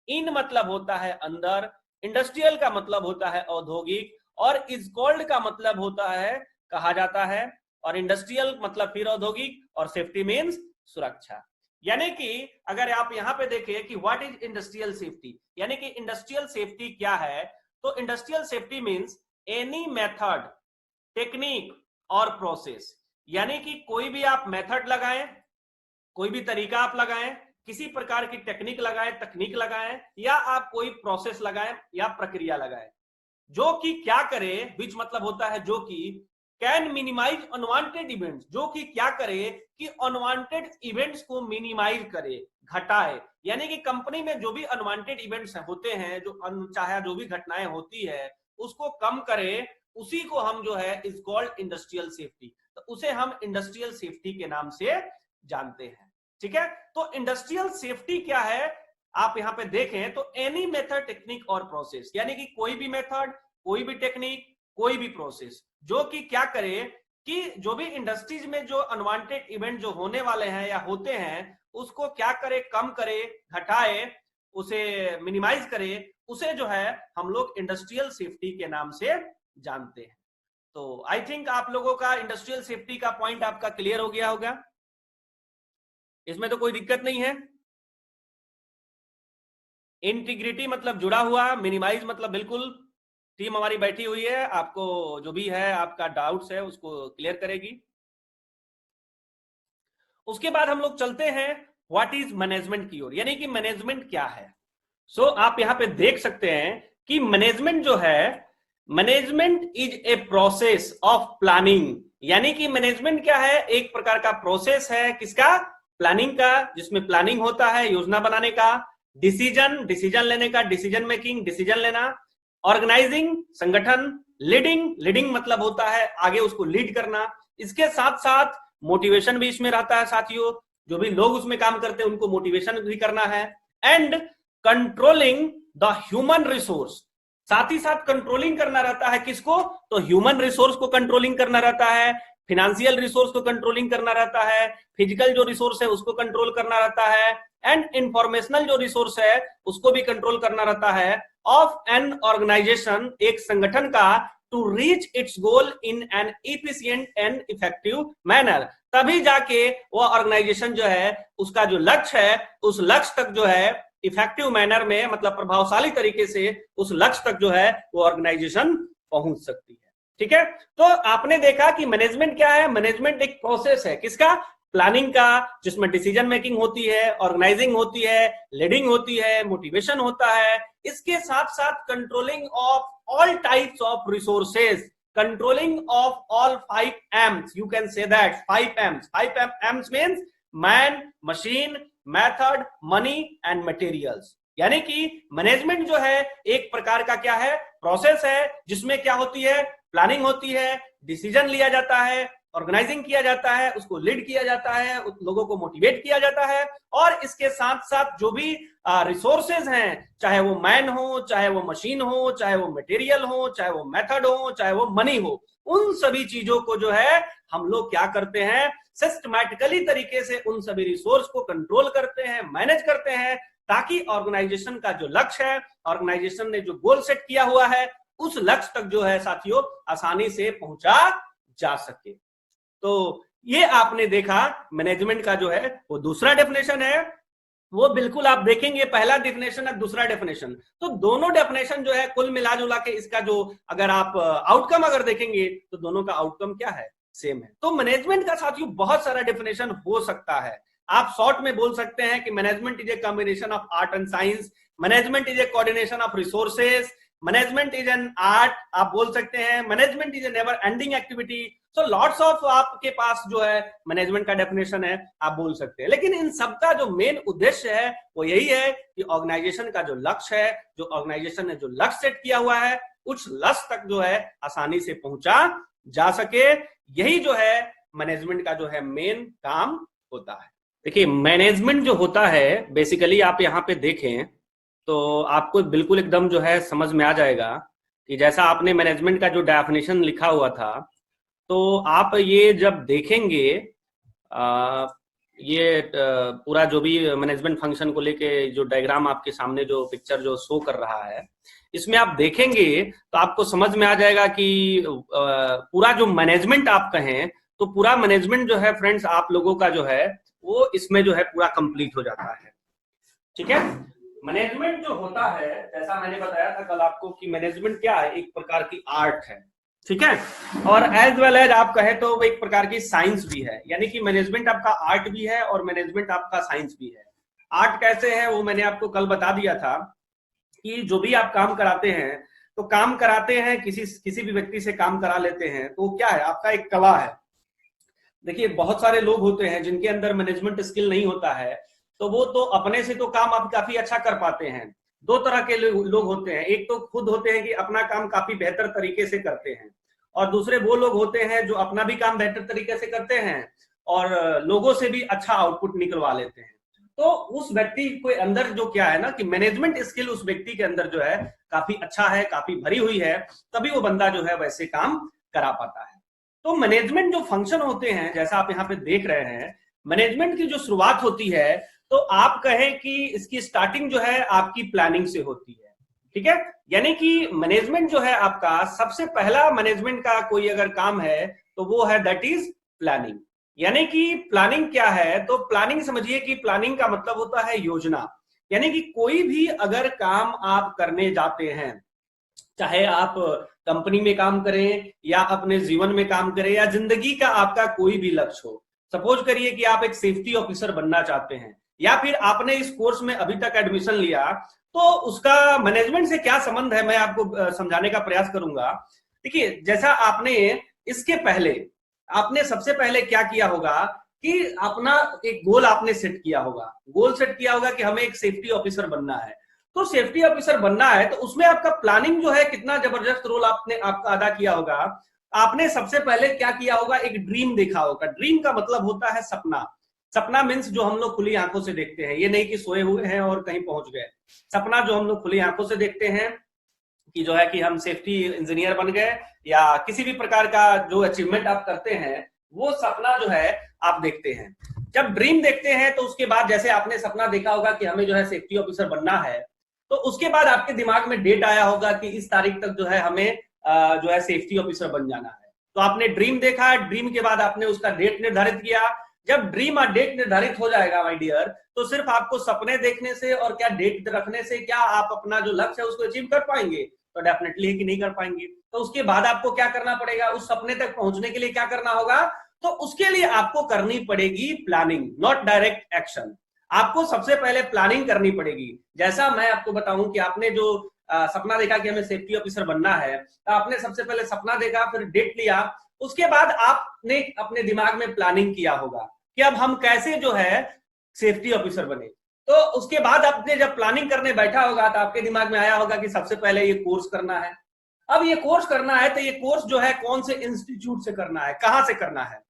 इन मतलब होता है अंदर, इंडस्ट्रियल का मतलब होता है औद्योगिक, और इज कॉल्ड का मतलब होता है कहा जाता है, और इंडस्ट्रियल मतलब फिर औद्योगिक, और सेफ्टी मीन्स सुरक्षा। यानी कि अगर आप यहां पे देखें कि व्हाट इज इंडस्ट्रियल सेफ्टी, यानी कि इंडस्ट्रियल सेफ्टी क्या है, तो industrial safety means any method, technique और प्रोसेस, यानी कि कोई भी आप मेथड लगाएं, कोई भी तरीका आप लगाएं, किसी प्रकार की टेक्निक लगाएं, तकनीक लगाएं, या आप कोई प्रोसेस लगाएं या प्रक्रिया लगाएं, जो कि क्या करे, विच मतलब होता है जो कि, कैन मिनिमाइज अनवांटेड इवेंट्स, जो कि क्या करे कि अनवांटेड इवेंट्स को मिनिमाइज करे, घटाए, यानी कि कंपनी में जो भी अनवांटेड इवेंट्स होते हैं, जो अनचाहा जो भी घटनाएं होती है उसको कम करे, उसी को हम जो है इज कॉल्ड इंडस्ट्रियल सेफ्टी। तो उसे हम इंडस्ट्रियल सेफ्टी के नाम से जानते हैं। ठीक है, तो इंडस्ट्रियल सेफ्टी क्या है, आप यहां पे देखें तो एनी मेथड, टेक्निक और प्रोसेस, यानी कि कोई भी मेथड, कोई भी टेक्निक, कोई भी प्रोसेस जो कि क्या करे कि जो भी इंडस्ट्रीज में जो अनवांटेड इवेंट जो होने वाले हैं या होते हैं उसको क्या करे, कम करे, घटाए, उसे मिनिमाइज करे, उसे जो है हम लोग इंडस्ट्रियल सेफ्टी के नाम से जानते हैं। तो आई थिंक आप लोगों का इंडस्ट्रियल सेफ्टी का पॉइंट आपका क्लियर हो गया होगा, इसमें तो कोई दिक्कत नहीं है। इंटीग्रिटी मतलब जुड़ा हुआ, मिनिमाइज मतलब बिल्कुल, टीम हमारी बैठी हुई है, आपको जो भी है आपका डाउट्स है उसको क्लियर करेगी। उसके बाद हम लोग चलते हैं व्हाट इज मैनेजमेंट की ओर, यानी कि मैनेजमेंट क्या है। सो आप यहां पे देख सकते हैं कि मैनेजमेंट जो है, management is a process of planning, यानी कि मैनेजमेंट क्या है, एक प्रकार का प्रोसेस है, किसका, प्लानिंग का, जिसमें प्लानिंग होता है, योजना बनाने का, डिसीजन लेने का, डिसीजन मेकिंग, डिसीजन लेना, ऑर्गेनाइजिंग संगठन, लीडिंग मतलब होता है आगे उसको लीड करना, इसके साथ साथ मोटिवेशन भी इसमें रहता है साथियों, जो भी लोग उसमें काम करते हैं उनको मोटिवेशन भी करना है, and controlling the human resource, साथ ही साथ कंट्रोलिंग करना रहता है, किसको, तो ह्यूमन रिसोर्स को कंट्रोलिंग करना रहता है, फिनेंशियल रिसोर्स को कंट्रोलिंग करना रहता है, फिजिकल जो रिसोर्स है उसको कंट्रोल करना रहता है, एंड इंफॉर्मेशनल जो रिसोर्स है उसको भी कंट्रोल करना रहता है, ऑफ एन ऑर्गेनाइजेशन, एक संगठन का, to reach its goal in an efficient and effective manner, तभी जाके वो ऑर्गेनाइजेशन जो है उसका जो लक्ष्य है उस लक्ष्य तक जो है इफेक्टिव मैनर में, मतलब प्रभावशाली तरीके से उस लक्ष्य तक जो है वो ऑर्गेनाइजेशन पहुंच सकती है। ठीक है, तो आपने देखा कि मैनेजमेंट क्या है, मैनेजमेंट एक प्रोसेस है, किसका, प्लानिंग का, जिसमें डिसीजन मेकिंग होती है, ऑर्गेनाइजिंग होती है, लीडिंग होती है, मोटिवेशन होता है, इसके साथ साथ controlling of all types of resources, controlling of all 5 M's. You can say that 5 M's. 5 M's means man, machine, method, money and materials. यानी कि मैनेजमेंट जो है एक प्रकार का क्या है, प्रोसेस है, जिसमें क्या होती है, प्लानिंग होती है, डिसीजन लिया जाता है, ऑर्गेनाइजिंग किया जाता है, उसको लीड किया जाता है, लोगों को मोटिवेट किया जाता है, और इसके साथ साथ जो भी रिसोर्सेज हैं, चाहे वो मैन हो, चाहे वो मशीन हो, चाहे वो मटेरियल हो, चाहे वो मेथड हो, चाहे वो मनी हो, उन सभी चीजों को जो है हम लोग क्या करते हैं, सिस्टमैटिकली तरीके से उन सभी रिसोर्स को कंट्रोल करते हैं, मैनेज करते हैं, ताकि ऑर्गेनाइजेशन का जो लक्ष्य है, ऑर्गेनाइजेशन ने जो गोल सेट किया हुआ है, उस लक्ष्य तक जो है साथियों आसानी से पहुंचा जा सके। तो ये आपने देखा मैनेजमेंट का जो है वो दूसरा डेफिनेशन है, वो बिल्कुल आप देखेंगे पहला डेफिनेशन और दूसरा डेफिनेशन, तो दोनों डेफिनेशन जो है कुल मिला जुला के इसका जो अगर आप आउटकम अगर देखेंगे तो दोनों का आउटकम क्या है, सेम है। तो मैनेजमेंट का साथियों बहुत सारा डेफिनेशन हो सकता है। आप शॉर्ट में बोल सकते हैं कि management is a combination of art and science, management is a coordination of resources, management is an art, आप बोल सकते हैं management is a never ending activity. So lots of आपके पास जो है मैनेजमेंट का डेफिनेशन है, आप बोल सकते हैं। लेकिन इन सबका जो मेन उद्देश्य है वो यही है कि ऑर्गेनाइजेशन का जो लक्ष्य है, जो ऑर्गेनाइजेशन ने जो लक्ष्य सेट किया हुआ है, उस लक्ष्य तक जो है आसानी से पहुंचा जा सके। यही जो है मैनेजमेंट का जो है मेन काम होता है। देखिए मैनेजमेंट जो होता है बेसिकली आप यहाँ पे देखें तो आपको बिल्कुल एकदम जो है समझ में आ जाएगा कि जैसा आपने मैनेजमेंट का जो डेफिनेशन लिखा हुआ था, तो आप ये जब देखेंगे ये पूरा जो भी मैनेजमेंट फंक्शन को लेके जो डायग्राम आपके सामने जो पिक्चर जो शो कर रहा है, इसमें आप देखेंगे तो आपको समझ में आ जाएगा कि पूरा जो मैनेजमेंट आप कहें तो पूरा मैनेजमेंट जो है फ्रेंड्स आप लोगों का जो है वो इसमें जो है पूरा कंप्लीट हो जाता है। ठीक है, मैनेजमेंट जो होता है जैसा मैंने बताया था कल आपको कि मैनेजमेंट क्या है, एक प्रकार की आर्ट है। ठीक है, और एज वेल एज आप कहे तो वो एक प्रकार की साइंस भी है, यानी कि मैनेजमेंट आपका आर्ट भी है और मैनेजमेंट आपका साइंस भी है। आर्ट कैसे है वो मैंने आपको कल बता दिया था कि जो भी आप काम कराते हैं तो काम कराते हैं किसी भी व्यक्ति से काम करा लेते हैं तो क्या है, आपका एक कला है। देखिए बहुत सारे लोग होते हैं जिनके अंदर मैनेजमेंट स्किल नहीं होता है, तो वो तो अपने से तो काम आप काफी अच्छा कर पाते हैं। दो तरह के लोग होते हैं, एक तो खुद होते हैं कि अपना काम काफी बेहतर तरीके से करते हैं, और दूसरे वो लोग होते हैं जो अपना भी काम बेहतर तरीके से करते हैं और लोगों से भी अच्छा आउटपुट निकलवा लेते हैं। तो उस व्यक्ति के अंदर जो क्या है ना कि मैनेजमेंट स्किल उस व्यक्ति के अंदर जो है काफी अच्छा है, काफी भरी हुई है, तभी वो बंदा जो है वैसे काम करा पाता है। तो मैनेजमेंट जो फंक्शन होते हैं जैसा आप यहाँ पे देख रहे हैं, मैनेजमेंट की जो शुरुआत होती है तो आप कहें कि इसकी स्टार्टिंग जो है आपकी प्लानिंग से होती है। ठीक है, यानी कि मैनेजमेंट जो है आपका सबसे पहला मैनेजमेंट का कोई अगर काम है तो वो है दैट इज प्लानिंग। यानी कि प्लानिंग क्या है, तो प्लानिंग समझिए कि प्लानिंग का मतलब होता है योजना। यानी कि कोई भी अगर काम आप करने जाते हैं, चाहे आप कंपनी में काम करें या अपने जीवन में काम करें या जिंदगी का आपका कोई भी लक्ष्य हो, सपोज करिए कि आप एक सेफ्टी ऑफिसर बनना चाहते हैं या फिर आपने इस कोर्स में अभी तक एडमिशन लिया, तो उसका मैनेजमेंट से क्या संबंध है मैं आपको समझाने का प्रयास करूंगा। देखिए जैसा आपने इसके पहले आपने सबसे पहले क्या किया होगा कि अपना एक गोल आपने सेट किया होगा, गोल सेट किया होगा कि हमें एक सेफ्टी ऑफिसर बनना है। तो सेफ्टी ऑफिसर बनना है तो उसमें आपका प्लानिंग जो है कितना जबरदस्त रोल आपका अदा किया होगा। आपने सबसे पहले क्या किया होगा, एक ड्रीम देखा होगा। ड्रीम का मतलब होता है सपना। सपना मीन्स जो हम लोग खुली आंखों से देखते हैं, ये नहीं कि सोए हुए हैं और कहीं पहुंच गए। सपना जो हम लोग खुली आंखों से देखते हैं कि जो है कि हम सेफ्टी इंजीनियर बन गए या किसी भी प्रकार का जो अचीवमेंट आप करते हैं वो सपना जो है आप देखते हैं। जब ड्रीम देखते हैं तो उसके बाद जैसे आपने सपना देखा होगा कि हमें जो है सेफ्टी ऑफिसर बनना है, तो उसके बाद आपके दिमाग में डेट आया होगा कि इस तारीख तक जो है हमें जो है सेफ्टी ऑफिसर बन जाना है। तो आपने ड्रीम देखा, ड्रीम के बाद आपने उसका डेट निर्धारित किया। जब ड्रीम और डेट निर्धारित हो जाएगा माय डियर, तो सिर्फ आपको सपने देखने से और क्या डेट रखने से क्या आप अपना जो लक्ष्य है उसको अचीव कर पाएंगे? तो डेफिनेटली है कि नहीं कर पाएंगे। तो उसके बाद आपको क्या करना पड़ेगा, उस सपने तक पहुंचने के लिए क्या करना होगा? तो उसके लिए आपको करनी पड़ेगी प्लानिंग, नॉट डायरेक्ट एक्शन। आपको सबसे पहले प्लानिंग करनी पड़ेगी। जैसा मैं आपको बताऊं कि आपने जो सपना देखा कि हमें सेफ्टी ऑफिसर बनना है, तो आपने सबसे पहले सपना देखा, फिर डेट लिया, उसके बाद आपने अपने दिमाग में प्लानिंग किया होगा कि अब हम कैसे जो है सेफ्टी ऑफिसर बने। तो उसके बाद आपने जब प्लानिंग करने बैठा होगा तो आपके दिमाग में आया होगा कि सबसे पहले ये कोर्स करना है। अब ये कोर्स करना है तो ये कोर्स जो है कौन से इंस्टीट्यूट से करना है, कहां से करना है,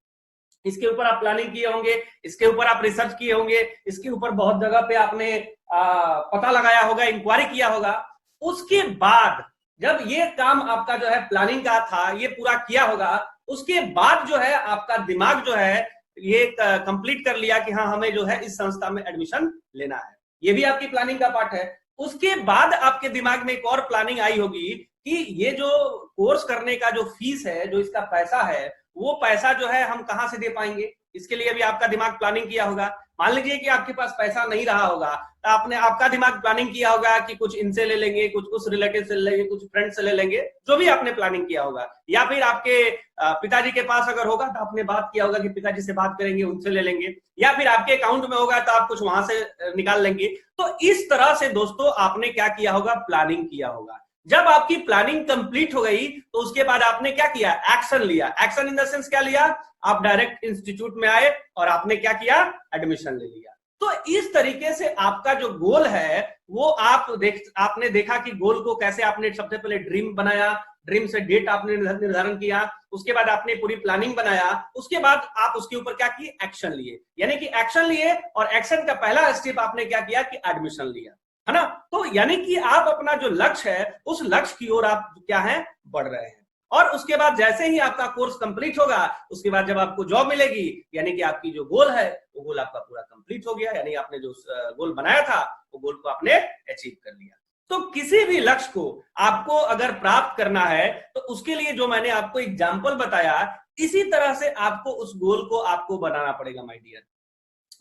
इसके ऊपर आप प्लानिंग किए होंगे, इसके ऊपर आप रिसर्च किए होंगे, इसके ऊपर बहुत जगह पे आपने पता लगाया होगा, इंक्वायरी किया होगा। उसके बाद जब ये काम आपका जो है प्लानिंग का था, ये पूरा किया होगा, उसके बाद जो है आपका दिमाग जो है ये कंप्लीट कर लिया कि हाँ हमें जो है इस संस्था में एडमिशन लेना है, ये भी आपकी प्लानिंग का पार्ट है। उसके बाद आपके दिमाग में एक और प्लानिंग आई होगी कि ये जो कोर्स करने का जो फीस है, जो इसका पैसा है, वो पैसा जो है हम कहां से दे पाएंगे, इसके लिए भी आपका दिमाग प्लानिंग किया होगा। मान लीजिए कि आपके पास पैसा नहीं रहा होगा, तो आपने आपका दिमाग प्लानिंग किया होगा कि कुछ इनसे ले लेंगे, कुछ उस रिलेटिव से ले लेंगे, कुछ फ्रेंड से ले लेंगे, जो भी आपने प्लानिंग किया होगा। या फिर आपके पिताजी के पास अगर होगा तो आपने बात किया होगा कि पिताजी से बात करेंगे, उनसे ले लेंगे, या फिर आपके अकाउंट में होगा तो आप कुछ वहां से निकाल लेंगे। तो इस तरह से दोस्तों आपने क्या किया होगा, प्लानिंग किया होगा। जब आपकी प्लानिंग कंप्लीट हो गई तो उसके बाद आपने क्या किया, एक्शन लिया। एक्शन इन द सेंस क्या लिया, आप डायरेक्ट इंस्टीट्यूट में आए और आपने क्या किया, एडमिशन ले लिया। तो इस तरीके से आपका जो गोल है वो आपने देखा कि गोल को कैसे आपने सबसे पहले ड्रीम बनाया, ड्रीम से डेट आपने निर्धारण किया, उसके बाद आपने पूरी प्लानिंग बनाया, उसके बाद आप उसके ऊपर क्या किए, एक्शन लिए। यानी कि एक्शन लिए, और एक्शन का पहला स्टेप आपने क्या किया कि एडमिशन लिया, है ना। तो यानी कि आप अपना जो लक्ष्य है उस लक्ष्य की ओर आप क्या है, बढ़ रहे हैं। और उसके बाद जैसे ही आपका कोर्स कंप्लीट होगा, उसके बाद जब आपको जॉब मिलेगी, यानी कि आपकी जो गोल है वो गोल आपका पूरा कंप्लीट हो गया, यानी आपने जो गोल बनाया था वो गोल को आपने अचीव कर लिया। तो किसी भी लक्ष्य को आपको अगर प्राप्त करना है तो उसके लिए जो मैंने आपको एग्जाम्पल बताया, इसी तरह से आपको उस गोल को आपको बनाना पड़ेगा माय डियर।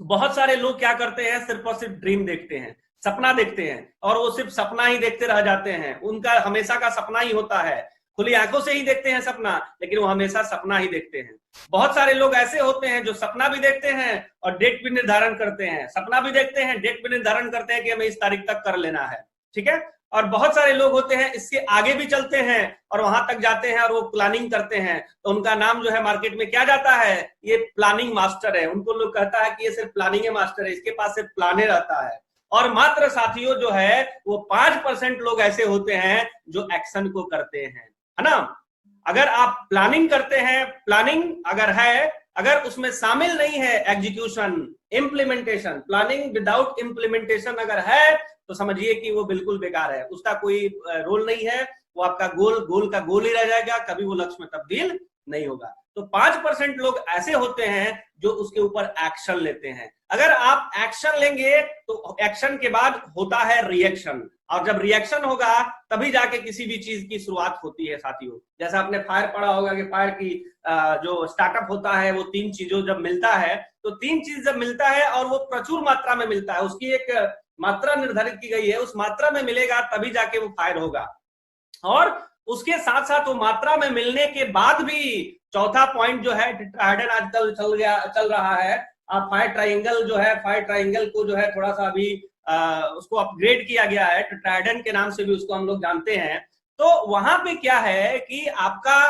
बहुत सारे लोग क्या करते हैं, सिर्फ और सिर्फ ड्रीम देखते हैं, सपना देखते हैं, और वो सिर्फ सपना ही देखते रह जाते हैं। उनका हमेशा का सपना ही होता है, खुली आंखों से ही देखते हैं सपना, लेकिन वो हमेशा सपना ही देखते हैं। बहुत सारे लोग ऐसे होते हैं जो सपना भी देखते हैं और डेट भी निर्धारण करते हैं, सपना भी देखते हैं, डेट भी निर्धारण करते हैं कि हमें इस तारीख तक कर लेना है, ठीक है। और बहुत सारे लोग होते हैं इसके आगे भी चलते हैं और वहां तक जाते हैं और वो प्लानिंग करते हैं, तो उनका नाम जो है मार्केट में क्या जाता है, ये प्लानिंग मास्टर है। उनको लोग कहता है कि ये सिर्फ प्लानिंग मास्टर है, इसके पास सिर्फ प्लाने रहता है। और मात्र साथियों जो है वो 5% लोग ऐसे होते हैं जो एक्शन को करते हैं, है ना। अगर आप प्लानिंग करते हैं, प्लानिंग अगर है, अगर उसमें शामिल नहीं है execution, implementation, planning without implementation अगर है तो समझिए कि वो बिल्कुल बेकार है, उसका कोई रोल नहीं है, वो आपका गोल का गोल ही रह जाएगा, कभी वो लक्ष्य में तब्दील नहीं होगा। तो 5% लोग ऐसे होते हैं जो उसके ऊपर एक्शन लेते हैं। अगर आप एक्शन लेंगे तो एक्शन के बाद होता है रिएक्शन, और जब रिएक्शन होगा तभी जाके किसी भी चीज की शुरुआत होती है साथियों। जैसा आपने फायर पढ़ा होगा कि फायर की जो स्टार्टअप होता है वो 3 चीजों जब मिलता है, तो 3 चीज जब मिलता है और वो प्रचुर मात्रा में मिलता है, उसकी एक मात्रा निर्धारित की गई है, उस मात्रा में मिलेगा तभी जाके वो फायर होगा। और उसके साथ साथ वो मात्रा में मिलने के बाद भी चौथा पॉइंट जो है टेट्राहेड्रन आजकल चल रहा है। आप फायर ट्रायंगल जो है, फायर ट्रायंगल को जो है थोड़ा सा अभी उसको अपग्रेड किया गया है, टेट्राहेड्रन के नाम से भी उसको हम लोग जानते हैं। तो वहां पे क्या है कि आपका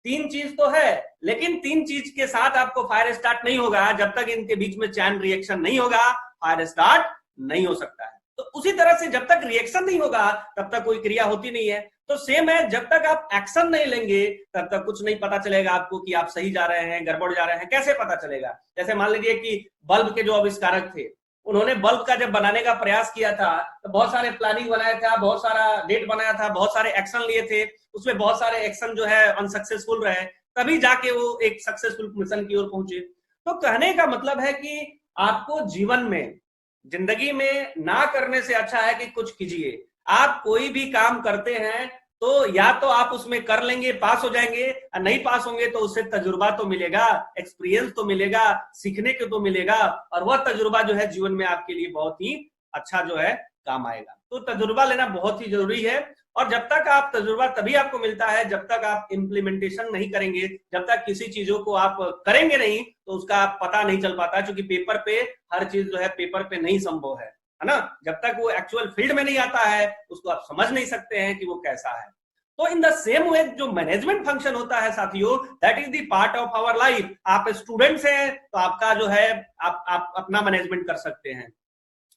3 चीज तो है, लेकिन 3 चीज के साथ आपको फायर स्टार्ट नहीं होगा जब तक इनके बीच में चैन रिएक्शन नहीं होगा, फायर स्टार्ट नहीं हो सकता है। तो उसी तरह से जब तक रिएक्शन नहीं होगा तब तक कोई क्रिया होती नहीं है। तो सेम है, जब तक आप एक्शन नहीं लेंगे तब तक कुछ नहीं पता चलेगा आपको कि आप सही जा रहे हैं, गड़बड़ जा रहे हैं, कैसे पता चलेगा। जैसे मान लीजिए कि बल्ब के जो आविष्कारक थे, उन्होंने बल्ब का जब बनाने का प्रयास किया था तो बहुत सारे प्लानिंग बनाया था, बहुत सारा डेट बनाया था, बहुत सारे एक्शन लिए थे, उसमें बहुत सारे एक्शन जो है अनसक्सेसफुल रहे, तभी जाके वो एक सक्सेसफुल मिशन की ओर पहुंचे। तो कहने का मतलब है कि आपको जीवन में, जिंदगी में ना करने से अच्छा है कि कुछ कीजिए। आप कोई भी काम करते हैं तो या तो आप उसमें कर लेंगे, पास हो जाएंगे, और नहीं पास होंगे तो उससे तजुर्बा तो मिलेगा, एक्सपीरियंस तो मिलेगा, सीखने को तो मिलेगा, और वह तजुर्बा जो है जीवन में आपके लिए बहुत ही अच्छा जो है काम आएगा। तो तजुर्बा लेना बहुत ही जरूरी है। और जब तक आप तजुर्बा तभी आपको मिलता है जब तक आप इंप्लीमेंटेशन नहीं करेंगे, जब तक किसी चीजों को आप करेंगे नहीं तो उसका पता नहीं चल पाता, क्योंकि पेपर पे हर चीज जो है पेपर पे नहीं संभव है है ना। जब तक वो एक्चुअल फील्ड में नहीं आता है उसको आप समझ नहीं सकते हैं कि वो कैसा है। तो इन द सेम वे जो मैनेजमेंट फंक्शन होता है साथियों, that is the part of our life. आप स्टूडेंट्स हैं तो आपका जो है आप अपना मैनेजमेंट कर सकते हैं।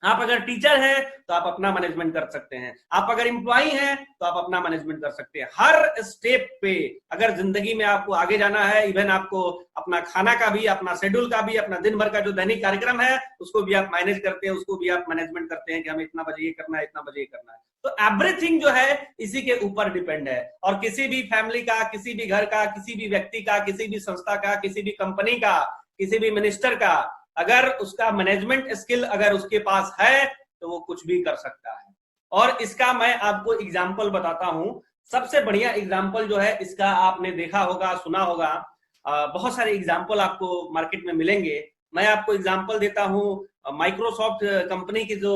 आप अगर टीचर हैं तो आप अपना मैनेजमेंट कर सकते हैं। आप अगर एम्प्लॉई हैं तो आप अपना मैनेजमेंट कर सकते हैं। हर स्टेप पे अगर जिंदगी में आपको आगे जाना है, इवन आपको अपना खाना का भी, अपना शेड्यूल का भी, अपना दिन भर का जो दैनिक कार्यक्रम है उसको भी आप मैनेज करते हैं, उसको भी आप मैनेजमेंट करते हैं कि हमें इतना बजे ये करना है, इतना बजे ये करना है। तो एवरीथिंग जो है इसी के ऊपर डिपेंड है। और किसी भी फैमिली का, किसी भी घर का, किसी भी व्यक्ति का, किसी भी संस्था का, किसी भी कंपनी का, किसी भी मिनिस्टर का, अगर उसका मैनेजमेंट स्किल अगर उसके पास है तो वो कुछ भी कर सकता है। और इसका मैं आपको एग्जांपल बताता हूं। सबसे बढ़िया एग्जांपल जो है इसका आपने देखा होगा, सुना होगा, बहुत सारे एग्जांपल आपको मार्केट में मिलेंगे। मैं आपको एग्जांपल देता हूं माइक्रोसॉफ्ट कंपनी के जो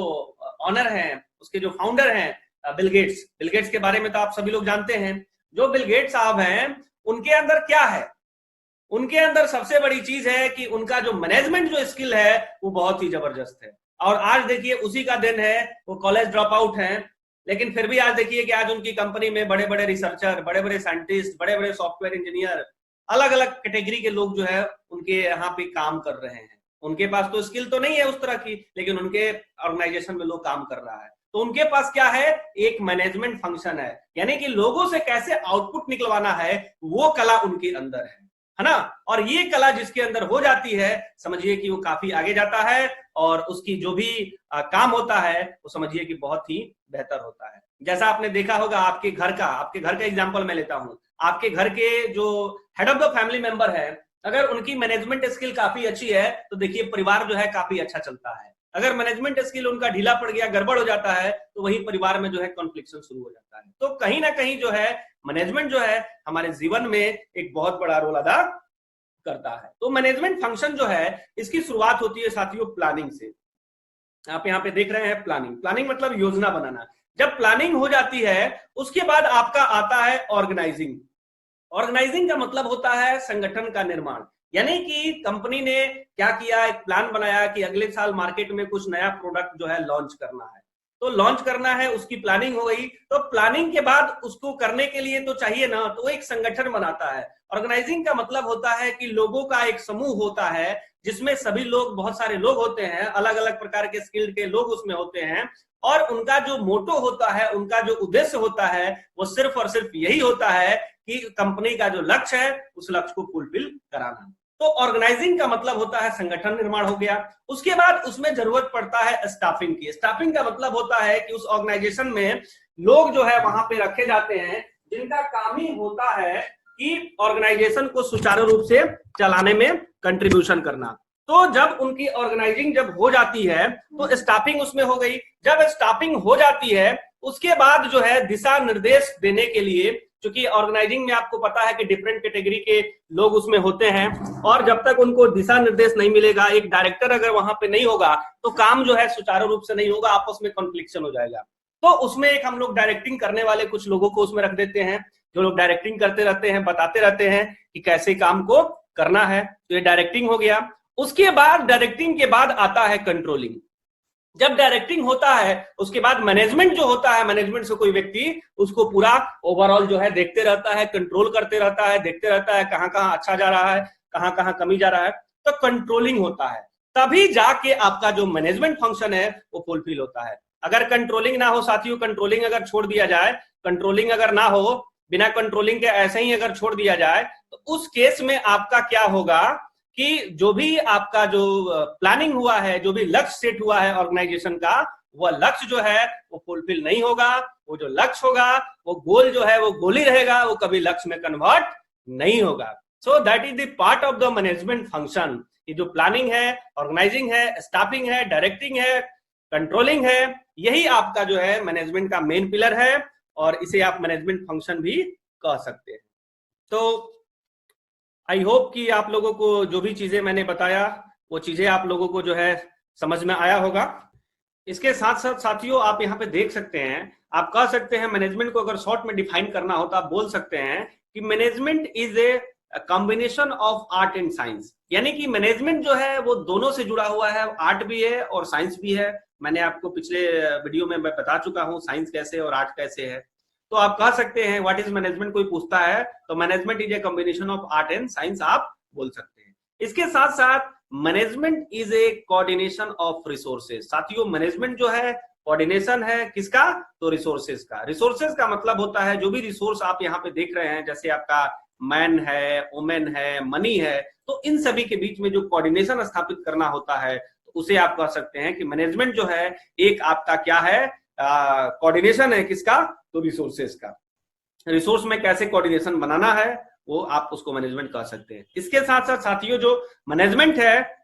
ऑनर हैं, उसके जो फाउंडर हैं बिल गेट्स। बिल गेट्स के बारे में तो आप सभी लोग जानते हैं। जो बिल गेट्स साहब हैं उनके अंदर क्या है, उनके अंदर सबसे बड़ी चीज है कि उनका जो मैनेजमेंट जो स्किल है वो बहुत ही जबरदस्त है। और आज देखिए उसी का दिन है, वो कॉलेज ड्रॉप आउट हैं, लेकिन फिर भी आज देखिए कि आज उनकी कंपनी में बड़े बड़े रिसर्चर, बड़े बड़े साइंटिस्ट, बड़े बड़े सॉफ्टवेयर इंजीनियर, अलग अलग कैटेगरी के लोग जो है उनके यहाँ पे काम कर रहे हैं। उनके पास तो स्किल तो नहीं है उस तरह की, लेकिन उनके ऑर्गेनाइजेशन में लोग काम कर रहा है। तो उनके पास क्या है, एक मैनेजमेंट फंक्शन है, यानी कि लोगों से कैसे आउटपुट निकलवाना है वो कला उनके अंदर है ना। और ये कला जिसके अंदर हो जाती है, समझिए कि वो काफी आगे जाता है और उसकी जो भी काम होता है वो समझिए कि बहुत ही बेहतर होता है। जैसा आपने देखा होगा आपके घर का एग्जांपल मैं लेता हूं। आपके घर के जो head of the family member है, अगर उनकी मैनेजमेंट स्किल काफी अच्छी है तो देखिए परिवार जो है काफी अच्छा चलता है। अगर मैनेजमेंट स्किल उनका ढीला पड़ गया, गड़बड़ हो जाता है, तो वही परिवार में जो है कॉन्फ्लिक्शन शुरू हो जाता है। तो कहीं ना कहीं जो है मैनेजमेंट जो है हमारे जीवन में एक बहुत बड़ा रोल अदा करता है। तो मैनेजमेंट फंक्शन जो है इसकी शुरुआत होती है साथियों प्लानिंग से। आप यहाँ पे देख रहे हैं प्लानिंग मतलब योजना बनाना। जब प्लानिंग हो जाती है उसके बाद आपका आता है ऑर्गेनाइजिंग का मतलब होता है संगठन का निर्माण। यानी कि कंपनी ने क्या किया, एक प्लान बनाया कि अगले साल मार्केट में कुछ नया प्रोडक्ट जो है लॉन्च करना है, तो लॉन्च करना है, उसकी प्लानिंग हो गई। तो प्लानिंग के बाद उसको करने के लिए तो चाहिए ना, तो एक संगठन बनाता है। ऑर्गेनाइजिंग का मतलब होता है कि लोगों का एक समूह होता है जिसमें सभी लोग, बहुत सारे लोग होते हैं, अलग अलग प्रकार के स्किल के लोग उसमें होते हैं, और उनका जो मोटो होता है, उनका जो उद्देश्य होता है वो सिर्फ और सिर्फ यही होता है कि कंपनी का जो लक्ष्य है उस लक्ष्य को फुलफिल कराना। तो ऑर्गेनाइजिंग का मतलब होता है संगठन निर्माण हो गया। उसके बाद उसमें जरूरत पड़ता है स्टाफिंग की। स्टाफिंग का मतलब होता है कि उस ऑर्गेनाइजेशन में लोग जो है वहां पे रखे जाते हैं जिनका काम ही होता है कि ऑर्गेनाइजेशन को सुचारू रूप से चलाने में कंट्रीब्यूशन करना। तो जब उनकी ऑर्गेनाइजिंग जब हो जाती है तो स्टाफिंग उसमें हो गई। जब स्टाफिंग हो जाती है उसके बाद जो है दिशा निर्देश देने के लिए, क्योंकि ऑर्गेनाइजिंग में आपको पता है कि डिफरेंट कैटेगरी के लोग उसमें होते हैं, और जब तक उनको दिशा निर्देश नहीं मिलेगा, एक डायरेक्टर अगर वहां पे नहीं होगा तो काम जो है सुचारू रूप से नहीं होगा, आपस में कॉन्फ्लिक्शन हो जाएगा। तो उसमें एक हम लोग डायरेक्टिंग करने वाले कुछ लोगों को उसमें रख देते हैं, जो लोग डायरेक्टिंग करते रहते हैं, बताते रहते हैं कि कैसे काम को करना है। तो ये डायरेक्टिंग हो गया। उसके बाद डायरेक्टिंग के बाद आता है कंट्रोलिंग। जब डायरेक्टिंग होता है उसके बाद मैनेजमेंट जो होता है, मैनेजमेंट से कोई व्यक्ति उसको पूरा ओवरऑल जो है देखते रहता है, कंट्रोल करते रहता है, देखते रहता है कहां कहां अच्छा जा रहा है, कहां कहां कमी जा रहा है। तो कंट्रोलिंग होता है, तभी जाके आपका जो मैनेजमेंट फंक्शन है वो फुलफिल होता है। अगर कंट्रोलिंग ना हो साथियों, कंट्रोलिंग अगर छोड़ दिया जाए, कंट्रोलिंग अगर ना हो, बिना कंट्रोलिंग के ऐसे ही अगर छोड़ दिया जाए, तो उस केस में आपका क्या होगा कि जो भी आपका जो प्लानिंग हुआ है, जो भी लक्ष्य सेट हुआ है ऑर्गेनाइजेशन का, वह लक्ष्य जो है वो फुलफिल नहीं होगा। वो जो लक्ष्य होगा वो गोल जो है वो गोल ही रहेगा, वो कभी लक्ष्य में कन्वर्ट नहीं होगा। So that is the part of the management function. ये जो प्लानिंग है, ऑर्गेनाइजिंग है, स्टाफिंग है, डायरेक्टिंग है, कंट्रोलिंग है, यही आपका जो है मैनेजमेंट का मेन पिलर है, और इसे आप मैनेजमेंट फंक्शन भी कह सकते हैं। तो आई होप कि आप लोगों को जो भी चीजें मैंने बताया वो चीजें आप लोगों को जो है समझ में आया होगा। इसके साथ साथ साथियों आप यहाँ पे देख सकते हैं, आप कह सकते हैं मैनेजमेंट को अगर शॉर्ट में डिफाइन करना हो तो आप बोल सकते हैं कि management is a combination of art and science. यानी कि मैनेजमेंट जो है वो दोनों से जुड़ा हुआ है, आर्ट भी है और साइंस भी है, मैंने आपको पिछले वीडियो में मैं बता चुका हूं साइंस कैसे और आर्ट कैसे है। तो आप कह सकते हैं व्हाट इज मैनेजमेंट, कोई पूछता है तो management is a combination of art and science आप बोल सकते हैं। इसके साथ साथ management is a coordination of resources. साथियों मैनेजमेंट जो है कोऑर्डिनेशन है किसका, तो रिसोर्सेज का। रिसोर्सेज का मतलब होता है जो भी रिसोर्स आप यहाँ पे देख रहे हैं, जैसे आपका मैन है, वुमेन है, मनी है, तो इन सभी के बीच में जो कोऑर्डिनेशन स्थापित करना होता है तो उसे आप कह सकते हैं कि मैनेजमेंट जो है एक आपका क्या है, कोऑर्डिनेशन है किसका, तो रिसोर्सेज का। रिसोर्स में कैसे कोऑर्डिनेशन बनाना है वो आप उसको मैनेजमेंट कह सकते हैं। इसके साथ साथ साथियों जो मैनेजमेंट है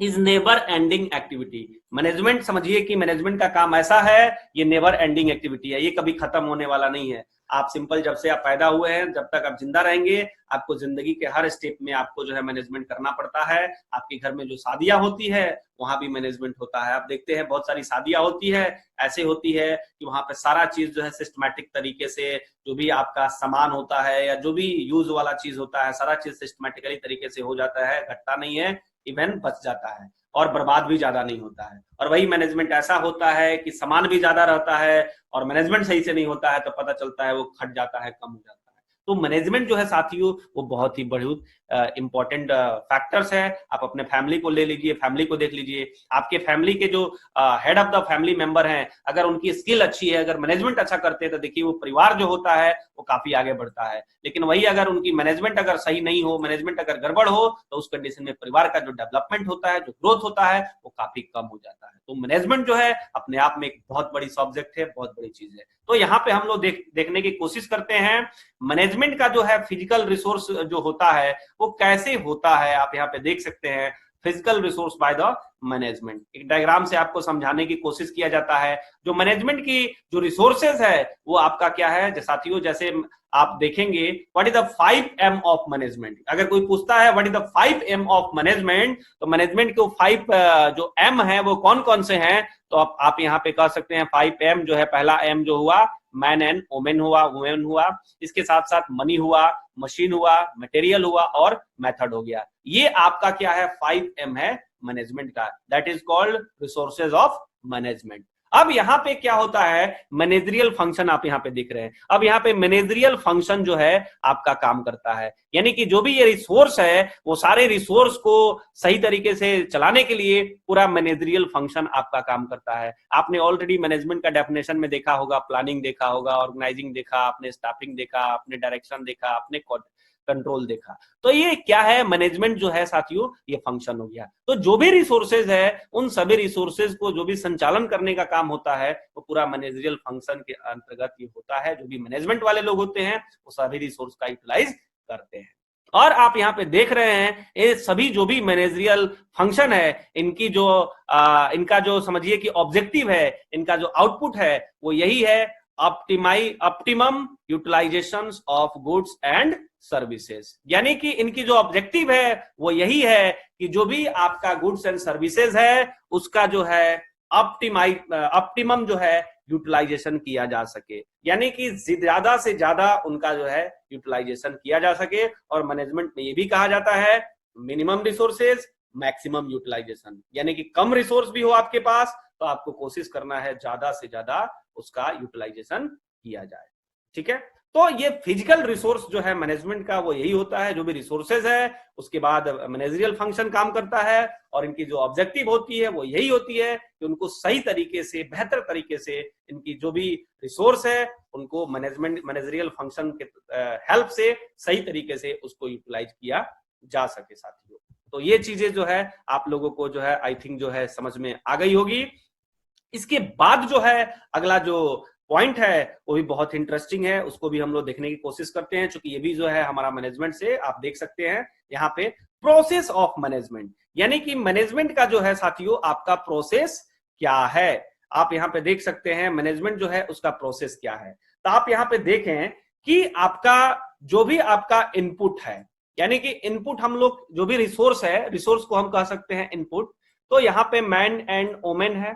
is never ending activity. Management समझिए कि मैनेजमेंट का काम ऐसा है, ये नेवर एंडिंग एक्टिविटी है, ये कभी खत्म होने वाला नहीं है। आप सिंपल जब से आप पैदा हुए हैं जब तक आप जिंदा रहेंगे आपको जिंदगी के हर स्टेप में आपको जो है मैनेजमेंट करना पड़ता है। आपके घर में जो शादियां होती है वहां भी मैनेजमेंट होता है। आप देखते हैं बहुत सारी शादियां होती है, ऐसे होती है कि वहां पे सारा चीज जो है सिस्टमैटिक तरीके से, जो भी आपका सामान होता है या जो भी यूज वाला चीज होता है सारा चीज सिस्टमैटिकली तरीके से हो जाता है, घटता नहीं है, इवन बच जाता है और बर्बाद भी ज्यादा नहीं होता है। और वही मैनेजमेंट ऐसा होता है कि सामान भी ज्यादा रहता है और मैनेजमेंट सही से नहीं होता है तो पता चलता है वो खट जाता है, कम हो जाता है। तो मैनेजमेंट जो है साथियों वो बहुत ही बड़ी इंपॉर्टेंट फैक्टर्स है। आप अपने फैमिली को ले लीजिए, फैमिली को देख लीजिए, आपके फैमिली के जो head of the family member हैं अगर उनकी स्किल अच्छी है, अगर मैनेजमेंट अच्छा करते हैं तो देखिए वो परिवार जो होता है वो काफी आगे बढ़ता है। लेकिन वही अगर उनकी मैनेजमेंट अगर सही नहीं हो, मैनेजमेंट अगर गड़बड़ हो तो उस कंडीशन में परिवार का जो डेवलपमेंट होता है, जो ग्रोथ होता है वो काफी कम हो जाता है। तो मैनेजमेंट जो है अपने आप में एक बहुत बड़ी सब्जेक्ट है, बहुत बड़ी चीज है। तो यहाँ पे हम लोग देखने की कोशिश करते हैं मैनेजमेंट का जो है फिजिकल रिसोर्स जो होता है वो कैसे होता है। आप यहाँ पे देख सकते हैं physical resource by the management. एक डायग्राम से आपको समझाने की कोशिश किया जाता है। जो मैनेजमेंट की जो रिसोर्सेज है वो आपका क्या है साथियों, जैसे आप देखेंगे what is the 5M of management. अगर कोई पूछता है what is the 5M of management तो मैनेजमेंट के 5 जो M है वो कौन कौन से हैं, तो आप यहाँ पे कह सकते हैं 5M जो है, पहला M जो हुआ मैन एंड वुमेन हुआ, इसके साथ साथ मनी हुआ, मशीन हुआ, मटेरियल हुआ और मेथड हो गया। ये आपका क्या है 5M है मैनेजमेंट का, that is called resources of management. अब यहाँ पे क्या होता है मैनेजरियल फंक्शन आप यहाँ पे देख रहे हैं। अब यहाँ पे मैनेजरियल फंक्शन जो है आपका काम करता है, यानी कि जो भी ये रिसोर्स है वो सारे रिसोर्स को सही तरीके से चलाने के लिए पूरा मैनेजरियल फंक्शन आपका काम करता है। आपने ऑलरेडी मैनेजमेंट का डेफिनेशन में देखा होगा, प्लानिंग देखा होगा, ऑर्गेनाइजिंग देखा, आपने स्टाफिंग देखा, आपने डायरेक्शन देखा, आपने कंट्रोल देखा। तो ये क्या है मैनेजमेंट जो है साथियों, ये फंक्शन हो गया। तो जो भी रिसोर्सेज है उन सभी रिसोर्सेज को जो भी संचालन करने का काम होता है वो पूरा मैनेजरियल फंक्शन के अंतर्गत ये होता है। जो भी मैनेजमेंट वाले लोग होते हैं वो सभी रिसोर्स का यूटिलाइज करते हैं। और आप यहाँ पे देख रहे हैं ये सभी जो भी मैनेजरियल फंक्शन है इनकी जो इनका जो समझिए कि ऑब्जेक्टिव है, इनका जो आउटपुट है वो यही है optimum utilization of goods and services. यानी कि इनकी जो ऑब्जेक्टिव है वो यही है कि जो भी आपका गुड्स एंड सर्विसेज है उसका जो है ऑप्टिमम जो है यूटिलाइजेशन किया जा सके, यानी कि ज्यादा से ज्यादा उनका जो है यूटिलाइजेशन किया जा सके। और मैनेजमेंट में ये भी कहा जाता है मिनिमम रिसोर्सेज मैक्सिमम यूटिलाइजेशन, यानी कि कम रिसोर्स भी हो आपके पास तो आपको कोशिश करना है ज्यादा से ज्यादा उसका यूटिलाइजेशन किया जाए। ठीक है, तो ये फिजिकल रिसोर्स जो है मैनेजमेंट का वो यही होता है। जो भी रिसोर्सेज है उसके बाद मैनेजरियल फंक्शन काम करता है और इनकी जो ऑब्जेक्टिव होती है वो यही होती है कि उनको सही तरीके से, बेहतर तरीके से इनकी जो भी रिसोर्स है उनको मैनेजरियल फंक्शन के हेल्प से सही तरीके से उसको यूटिलाइज किया जा सके साथियों। तो ये चीजें जो है आप लोगों को जो है आई थिंक जो है समझ में आ गई होगी। इसके बाद जो है अगला जो पॉइंट है वो भी बहुत इंटरेस्टिंग है, उसको भी हम लोग देखने की कोशिश करते हैं, क्योंकि ये भी जो है हमारा मैनेजमेंट से आप देख सकते हैं यहाँ पे प्रोसेस ऑफ मैनेजमेंट। यानी कि मैनेजमेंट का जो है साथियों आपका प्रोसेस क्या है, आप यहाँ पे देख सकते हैं मैनेजमेंट जो है उसका प्रोसेस क्या है। तो आप यहाँ पे देखें कि आपका जो भी आपका इनपुट है, यानी कि इनपुट हम लोग जो भी रिसोर्स है, रिसोर्स को हम कह सकते हैं इनपुट। तो यहाँ पे मैन एंड वुमेन है,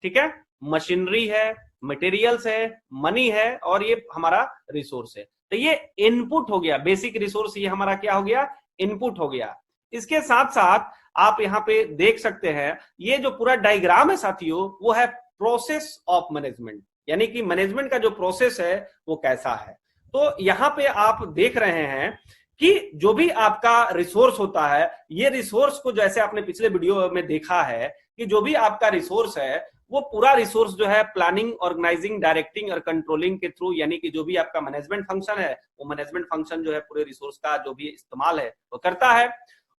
ठीक है, मशीनरी है, मटेरियल्स है, मनी है और ये हमारा रिसोर्स है। तो ये इनपुट हो गया, बेसिक रिसोर्स ये हमारा क्या हो गया, इनपुट हो गया। इसके साथ साथ आप यहाँ पे देख सकते हैं, ये जो पूरा डायग्राम है साथियों, वो है प्रोसेस ऑफ मैनेजमेंट, यानी कि मैनेजमेंट का जो प्रोसेस है वो कैसा है। तो यहाँ पे आप देख रहे हैं कि जो भी आपका रिसोर्स होता है, ये रिसोर्स को जैसे आपने पिछले वीडियो में देखा है कि जो भी आपका रिसोर्स है वो पूरा रिसोर्स जो है प्लानिंग, ऑर्गेनाइजिंग, डायरेक्टिंग और कंट्रोलिंग के थ्रू, यानी कि जो भी आपका मैनेजमेंट फंक्शन है वो मैनेजमेंट फंक्शन जो है पूरे रिसोर्स का जो भी इस्तेमाल है वो करता है।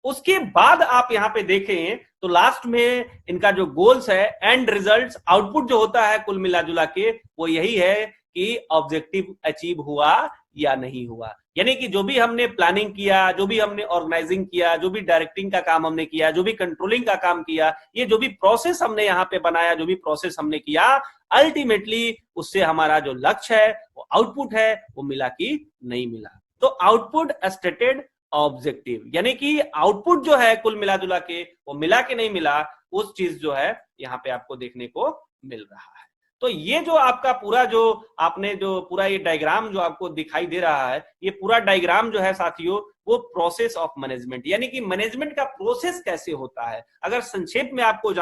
उसके बाद आप यहाँ पे देखें तो लास्ट में इनका जो गोल्स है, एंड रिजल्ट्स, आउटपुट जो होता है कुल मिला जुला के वो यही है कि ऑब्जेक्टिव अचीव हुआ या नहीं हुआ। यानी कि जो भी हमने प्लानिंग किया, जो भी हमने ऑर्गेनाइजिंग किया, जो भी डायरेक्टिंग का काम हमने किया, जो भी कंट्रोलिंग का काम किया, ये जो भी प्रोसेस हमने यहाँ पे बनाया, जो भी प्रोसेस हमने किया, अल्टीमेटली उससे हमारा जो लक्ष्य है, वो आउटपुट है, वो मिला कि नहीं मिला। तो आउटपुट स्टेटेड ऑब्जेक्टिव, यानी कि आउटपुट जो है कुल मिला जुला के वो मिला कि नहीं मिला, उस चीज जो है यहाँ पे आपको देखने को मिल रहा है। तो ये जो आपका पूरा जो आपने जो पूरा ये डायग्राम जो आपको दिखाई दे रहा है, ये पूरा डायग्राम जो है साथियों वो प्रोसेस ऑफ मैनेजमेंट, यानी कि मैनेजमेंट का प्रोसेस कैसे होता है। अगर संक्षेप में आपको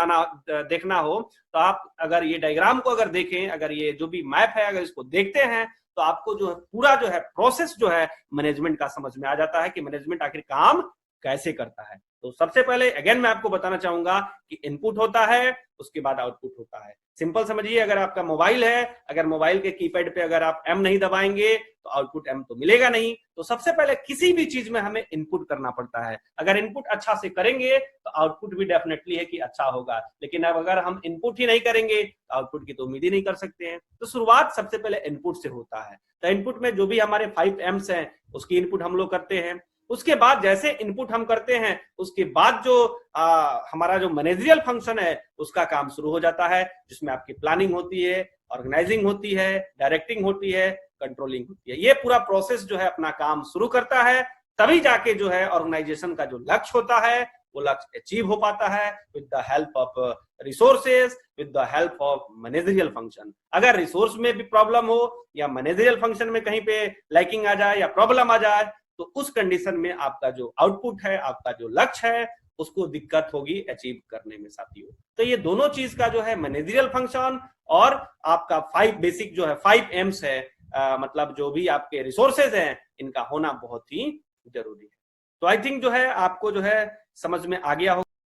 देखना हो तो आप अगर ये डायग्राम को अगर देखें, अगर ये जो भी मैप है अगर इसको देखते हैं तो आपको जो है पूरा जो है प्रोसेस जो है मैनेजमेंट का समझ में आ जाता है कि मैनेजमेंट आखिर काम कैसे करता है। तो सबसे पहले अगेन मैं आपको बताना चाहूंगा कि इनपुट होता है, उसके बाद आउटपुट होता है। सिंपल समझिए, अगर आपका मोबाइल है, अगर मोबाइल के कीपैड पे अगर आप एम नहीं दबाएंगे तो आउटपुट एम तो मिलेगा नहीं। तो सबसे पहले किसी भी चीज में हमें इनपुट करना पड़ता है। अगर इनपुट अच्छा से करेंगे तो आउटपुट भी डेफिनेटली है कि अच्छा होगा, लेकिन अब अगर हम इनपुट ही नहीं करेंगे तो आउटपुट की तो उम्मीद ही नहीं कर सकते हैं। तो शुरुआत सबसे पहले इनपुट से होता है। तो इनपुट में जो भी हमारे 5 एम्स हैं उसकी इनपुट हम लोग करते हैं। उसके बाद जैसे इनपुट हम करते हैं उसके बाद जो हमारा जो मैनेजरियल फंक्शन है उसका काम शुरू हो जाता है, जिसमें आपकी प्लानिंग होती है, ऑर्गेनाइजिंग होती है, डायरेक्टिंग होती है, कंट्रोलिंग होती है। ये पूरा प्रोसेस जो है अपना काम शुरू करता है, तभी जाके जो है ऑर्गेनाइजेशन का जो लक्ष्य होता है वो लक्ष्य अचीव हो पाता है with the help of resources, with the help of managerial function. अगर रिसोर्स में भी प्रॉब्लम हो या मैनेजरियल फंक्शन में कहीं पे लैकिंग आ जाए या प्रॉब्लम आ जाए तो उस कंडीशन में आपका जो आउटपुट है, आपका जो लक्ष्य है, उसको दिक्कत होगी अचीव करने में साथियों। तो ये दोनों चीज का जो है मैनेजरियल फंक्शन और आपका 5 बेसिक जो है 5 एम्स है, मतलब जो भी आपके रिसोर्सेज हैं इनका होना बहुत ही जरूरी है। तो आई थिंक जो है आपको जो है समझ में आ गया हो।